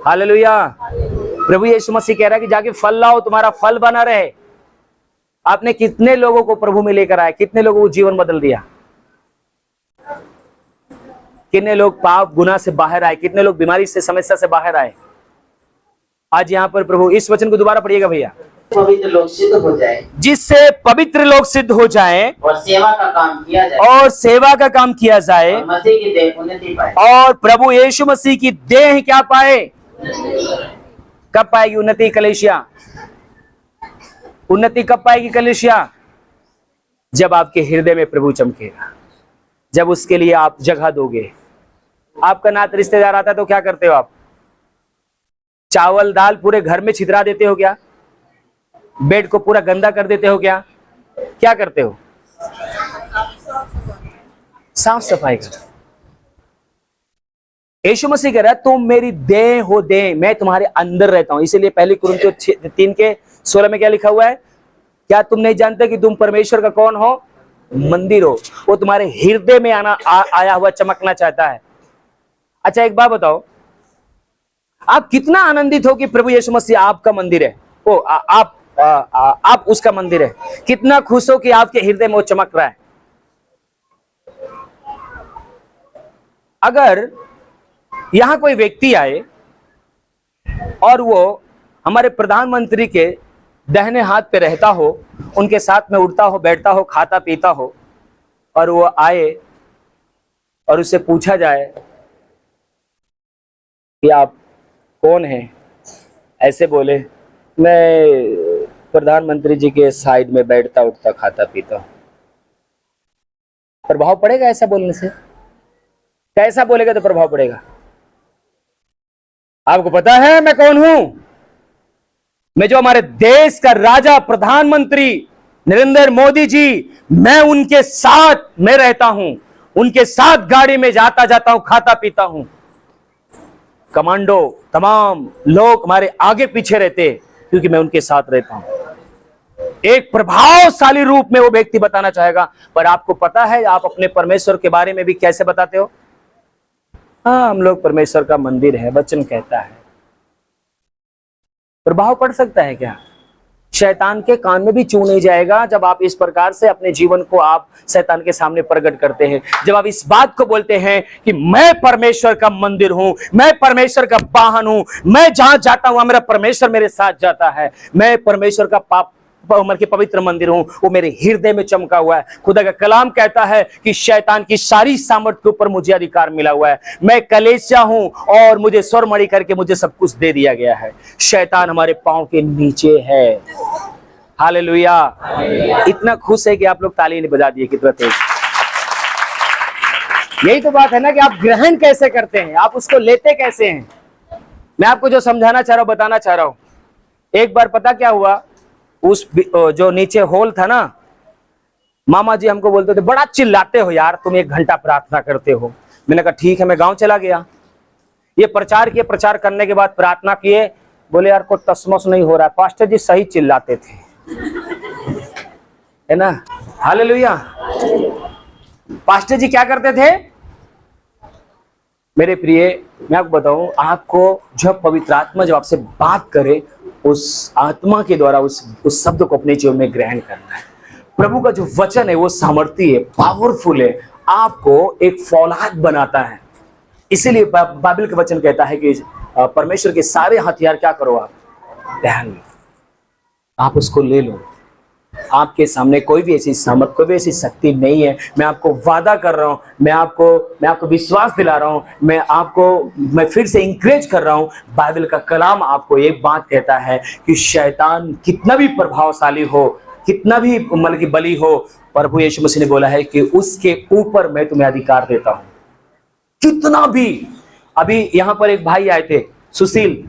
हालेलुया। प्रभु यीशु मसीह कह रहा है कि जाके फल लाओ, तुम्हारा फल बना रहे। आपने कितने लोगों को प्रभु में लेकर आए? कितने लोगों को जीवन बदल दिया? कितने लोग पाप गुनाह से बाहर आए? कितने लोग बीमारी से, समस्या से बाहर आए? आज यहाँ पर प्रभु, इस वचन को दोबारा पढ़िएगा भैया। पवित्र लोग सिद्ध हो जाए, जिससे पवित्र लोग सिद्ध हो जाएं, और सेवा का काम किया जाए, और सेवा का काम किया जाए, और मसीह की देह उन्नति पाए। और प्रभु यीशु मसीह की देह क्या पाए? कब पाएगी उन्नति कलीसिया? उन्नति कब पाएगी कलीसिया? जब आपके हृदय में प्रभु चमकेगा, जब उसके लिए आप जगह दोगे। आपका नात रिश्तेदार आता है तो क्या करते हो आप? चावल दाल पूरे घर में छितरा देते हो क्या? बेड को पूरा गंदा कर देते हो क्या? क्या करते हो? साफ सफाई कर। यीशु मसीह कह रहा है, तुम मेरी देह हो, देह, मैं तुम्हारे अंदर रहता हूं। इसीलिए पहली कुरिन्थियों 3:16 में क्या लिखा हुआ है? क्या तुम नहीं जानते कि तुम परमेश्वर का कौन हो? मंदिर हो। वो तुम्हारे हृदय में आया हुआ चमकना चाहता है। अच्छा एक बात बताओ, आप कितना आनंदित हो कि प्रभु यीशु मसीह आपका मंदिर है? ओ आप उसका मंदिर है। कितना खुश हो कि आपके हृदय में वो चमक रहा है। अगर यहां कोई व्यक्ति आए और वो हमारे प्रधानमंत्री के दाहिने हाथ पे रहता हो, उनके साथ में उठता हो, बैठता हो, खाता पीता हो, और वो आए और उससे पूछा जाए कि आप कौन हैं? ऐसे बोले, मैं प्रधानमंत्री जी के साइड में बैठता उठता खाता पीता हूं। प्रभाव पड़ेगा ऐसा बोलने से? कैसा बोलेगा तो प्रभाव पड़ेगा? आपको पता है मैं कौन हूं? मैं जो हमारे देश का राजा प्रधानमंत्री नरेंद्र मोदी जी, मैं उनके साथ में रहता हूं, उनके साथ गाड़ी में जाता हूं, खाता पीता हूं। कमांडो तमाम लोग हमारे आगे पीछे रहते क्योंकि मैं उनके साथ रहता हूं। एक प्रभावशाली रूप में वो व्यक्ति बताना चाहेगा। पर आपको पता है आप अपने परमेश्वर के बारे में भी कैसे बताते हो? हाँ, हम लोग परमेश्वर का मंदिर है, वचन कहता है। प्रभाव पड़ सकता है क्या? शैतान के कान में भी चू नहीं जाएगा जब आप इस प्रकार से अपने जीवन को आप शैतान के सामने प्रकट करते हैं। जब आप इस बात को बोलते हैं कि मैं परमेश्वर का मंदिर हूं, मैं परमेश्वर का वाहन हूं, मैं जहां जाता हूं मेरा परमेश्वर मेरे साथ जाता है, मैं परमेश्वर का उम्र के पवित्र मंदिर हूं, वो मेरे हृदय में चमका हुआ है। खुदा का कलाम कहता है कि शैतान की सारी सामर्थ के ऊपर मुझे अधिकार मिला हुआ है। मैं कलीसिया हूं और मुझे स्वरमणि करके मुझे सब कुछ दे दिया गया है। शैतान हमारे पांव के नीचे है। हालेलुया। इतना खुश है कि आप लोग ताली नहीं बजा दिए, कितना तेज। यही तो बात है ना कि आप ग्रहण कैसे करते हैं, आप उसको लेते कैसे हैं। मैं आपको जो समझाना चाह रहा हूं, बताना चाह रहा हूं। एक बार पता क्या हुआ, उस जो नीचे होल था ना, मामा जी हमको बोलते थे बड़ा चिल्लाते हो यार, तुम 1 घंटा प्रार्थना करते हो। मैंने कहा ठीक है। मैं गांव चला गया, ये प्रचार किए, प्रचार करने के बाद प्रार्थना किए, बोले यार को तसमस नहीं हो रहा है। पास्टर जी सही चिल्लाते थे, है ना। हालेलुया। पास्टर जी क्या करते थे मेरे प्रिय, मैं आपको बताऊं, आपको जब पवित्र आत्मा जब आपसे बात करे, उस आत्मा के द्वारा उस शब्द को अपने जीवन में ग्रहण करना है। प्रभु का जो वचन है वो सामर्थी है, पावरफुल है, आपको एक फौलाद बनाता है। इसीलिए बाइबल का वचन कहता है कि परमेश्वर के सारे हथियार क्या करो, आप ध्यान में, आप उसको ले लो। आपके सामने कोई भी ऐसी सामर्थ, कोई भी ऐसी शक्ति नहीं है। मैं आपको वादा कर रहा हूं, मैं आपको विश्वास दिला रहा हूं, मैं फिर से इंकरेज कर रहा हूं। बाइबल का कलाम आपको एक बात कहता है कि शैतान कितना भी प्रभावशाली हो, कितना भी मतलब कि बली हो, प्रभु यीशु मसीह ने बोला है कि उसके ऊपर मैं तुम्हें अधिकार देता हूं। कितना भी। अभी यहां पर एक भाई आए थे, सुशील,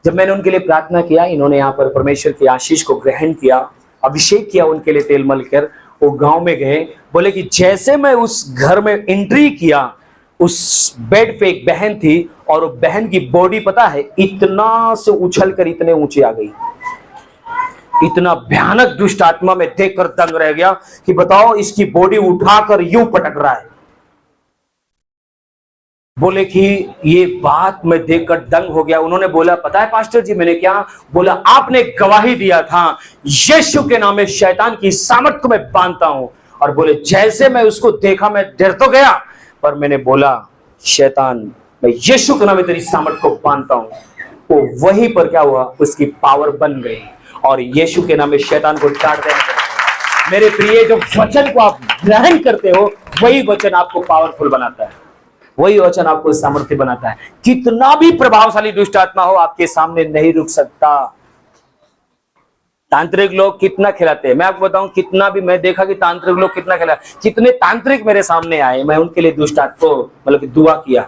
जब मैंने उनके लिए प्रार्थना किया, इन्होंने यहाँ पर परमेश्वर की आशीष को ग्रहण किया, अभिषेक किया, उनके लिए तेल मल कर वो गांव में गए। बोले कि जैसे मैं उस घर में एंट्री किया, उस बेड पे एक बहन थी और वो बहन की बॉडी पता है इतना से उछल कर इतने ऊंचे आ गई। इतना भयानक दुष्ट आत्मा में देखकर दंग रह गया कि बताओ, इसकी बॉडी उठाकर यूं पटक रहा है। बोले कि ये बात मैं देखकर दंग हो गया। उन्होंने बोला पता है पास्टर जी मैंने क्या बोला, आपने गवाही दिया था यीशु के नाम में शैतान की सामर्थ को मैं बांधता हूं। और बोले जैसे मैं उसको देखा, मैं डर तो गया, पर मैंने बोला शैतान, मैं यीशु के नाम में तेरी सामर्थ को बांधता हूं। वो वहीं पर क्या हुआ, उसकी पावर बन गई और यीशु के नाम में शैतान को चाट देना। मेरे प्रिय, जो वचन को आप ग्रहण करते हो, वही वचन आपको पावरफुल बनाता है, वही वचन आपको सामर्थ्य बनाता है। कितना भी प्रभावशाली दुष्ट आत्मा हो, आपके सामने नहीं रुक सकता। तांत्रिक लोग कितना खिलाते हैं, मैं आपको बताऊं, कितना भी मैं देखा कि तांत्रिक लोग कितना खिला, कितने तांत्रिक मेरे सामने आए, मैं उनके लिए दुष्ट आत्मा को मतलब कि दुआ किया।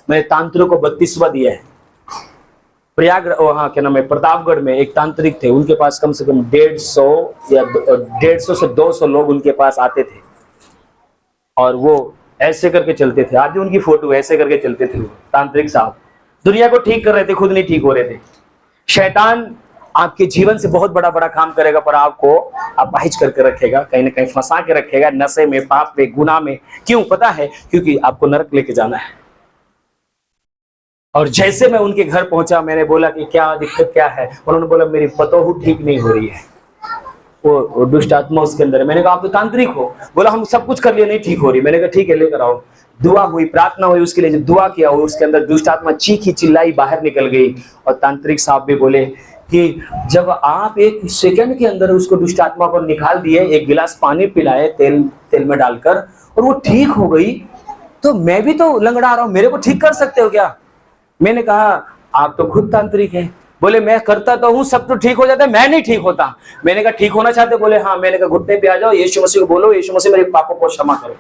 मैंने तांत्रिक को 32वां दिया है। प्रयाग वहां क्या नाम है, प्रतापगढ़ में एक तांत्रिक थे, उनके पास कम से कम 150 से 200 लोग उनके पास आते थे और वो ऐसे करके चलते थे। आज भी उनकी फोटो ऐसे करके चलते थे। तांत्रिक साहब दुनिया को ठीक कर रहे थे, खुद नहीं ठीक हो रहे थे। शैतान आपके जीवन से बहुत बड़ा बड़ा काम करेगा, पर आपको अपाहिज करके रखेगा, कहीं ना कहीं फंसा के रखेगा, नशे में, पाप में, गुनाह में। क्यों पता है? क्योंकि आपको नरक लेके जाना है। और जैसे मैं उनके घर पहुंचा, मैंने बोला कि क्या दिक्कत क्या है, उन्होंने बोला मेरी पतोहू ठीक नहीं हो रही है, वो दुष्ट आत्मा उसके अंदर है। मैंने कहा आप तो तांत्रिक हो। बोला हम सब कुछ कर लिए, नहीं ठीक हो रही। मैंने कहा ठीक है लेकर आओ। दुआ हुई, प्रार्थना हुई, उसके लिए जब दुआ किया, उसके अंदर दुष्ट आत्मा चीखी चिल्लाई बाहर निकल गई। और तांत्रिक साहब भी बोले कि जब आप 1 सेकंड के अंदर उसको दुष्ट आत्मा को निकाल दिए, 1 गिलास पानी पिलाए तेल में डालकर, और वो ठीक हो गई, तो मैं भी तो लंगड़ा रहा हूं, मेरे को ठीक कर सकते हो क्या? मैंने कहा आप तो खुद तांत्रिक हैं। बोले मैं करता तो हूं, सब तो ठीक हो जाता है, मैं नहीं ठीक होता। मैंने कहा ठीक होना चाहते? बोले हाँ। मैंने कहा घुटने पे आ जाओ, यीशु मसीह को बोलो यीशु मसीह मेरे पापों को क्षमा करो।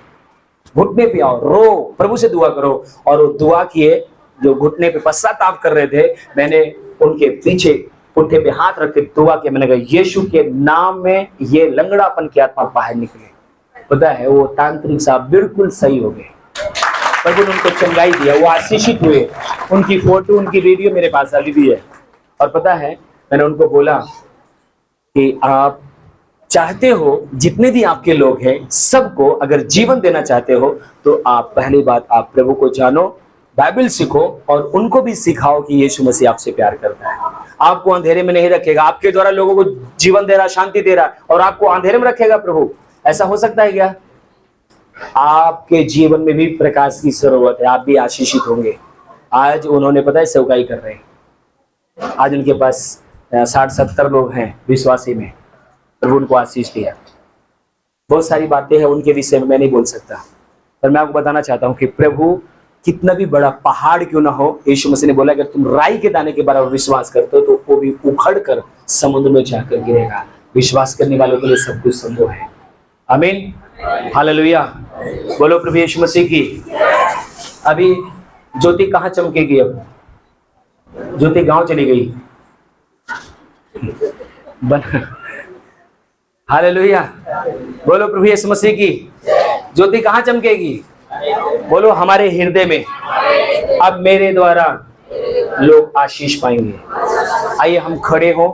घुटने पे आओ, रो, प्रभु से दुआ करो। और वो दुआ किए, जो घुटने पे पश्चाताप कर रहे थे, मैंने उनके पीछे पुट्ठे पे हाथ रख के दुआ किया। मैंने कहा यीशु के नाम में ये लंगड़ापन की आत्मा बाहर निकले। पता है वो तांत्रिक साहब बिल्कुल सही हो गए, प्रभु ने उनको चंगाई दिया, वो आशीषित हुए। उनकी फोटो, उनकी वीडियो मेरे पास अभी भी है। और पता है मैंने उनको बोला कि आप चाहते हो जितने भी आपके लोग हैं सबको अगर जीवन देना चाहते हो, तो आप पहली बात आप प्रभु को जानो, बाइबल सीखो और उनको भी सिखाओ कि यीशु मसीह आपसे प्यार करता है। आपको अंधेरे में नहीं रखेगा, आपके द्वारा लोगों को जीवन दे रहा, शांति दे रहा, और आपको अंधेरे में रखेगा प्रभु। ऐसा हो सकता है क्या? आपके जीवन में भी प्रकाश की जरूरत है, आप भी आशीषित होंगे। आज उन्होंने पता है सेवकाई कर रहे हैं, आज उनके पास 60-70 लोग हैं विश्वासी में, प्रभु उनको आशीष दिया। बहुत सारी बातें हैं उनके विषय में मैं नहीं बोल सकता, पर मैं आपको बताना चाहता हूँ कि प्रभु कितना भी बड़ा पहाड़ क्यों ना हो, यीशु मसीह ने बोला अगर तुम राई के दाने के बराबर विश्वास करते हो तो वो भी उखड़ कर समुद्र में जाकर गिरेगा। विश्वास करने वालों के लिए सब कुछ संभव है। आमीन, हालेलुया, बोलो प्रभु यीशु मसीह की। अभी ज्योति कहाँ चमकेगी? अब ज्योति गांव चली गई। हालेलुया, बोलो प्रभु यीशु मसीह की। ज्योति कहाँ चमकेगी? बोलो हमारे हृदय में। अब मेरे द्वारा लोग आशीष पाएंगे। आइए हम खड़े हों।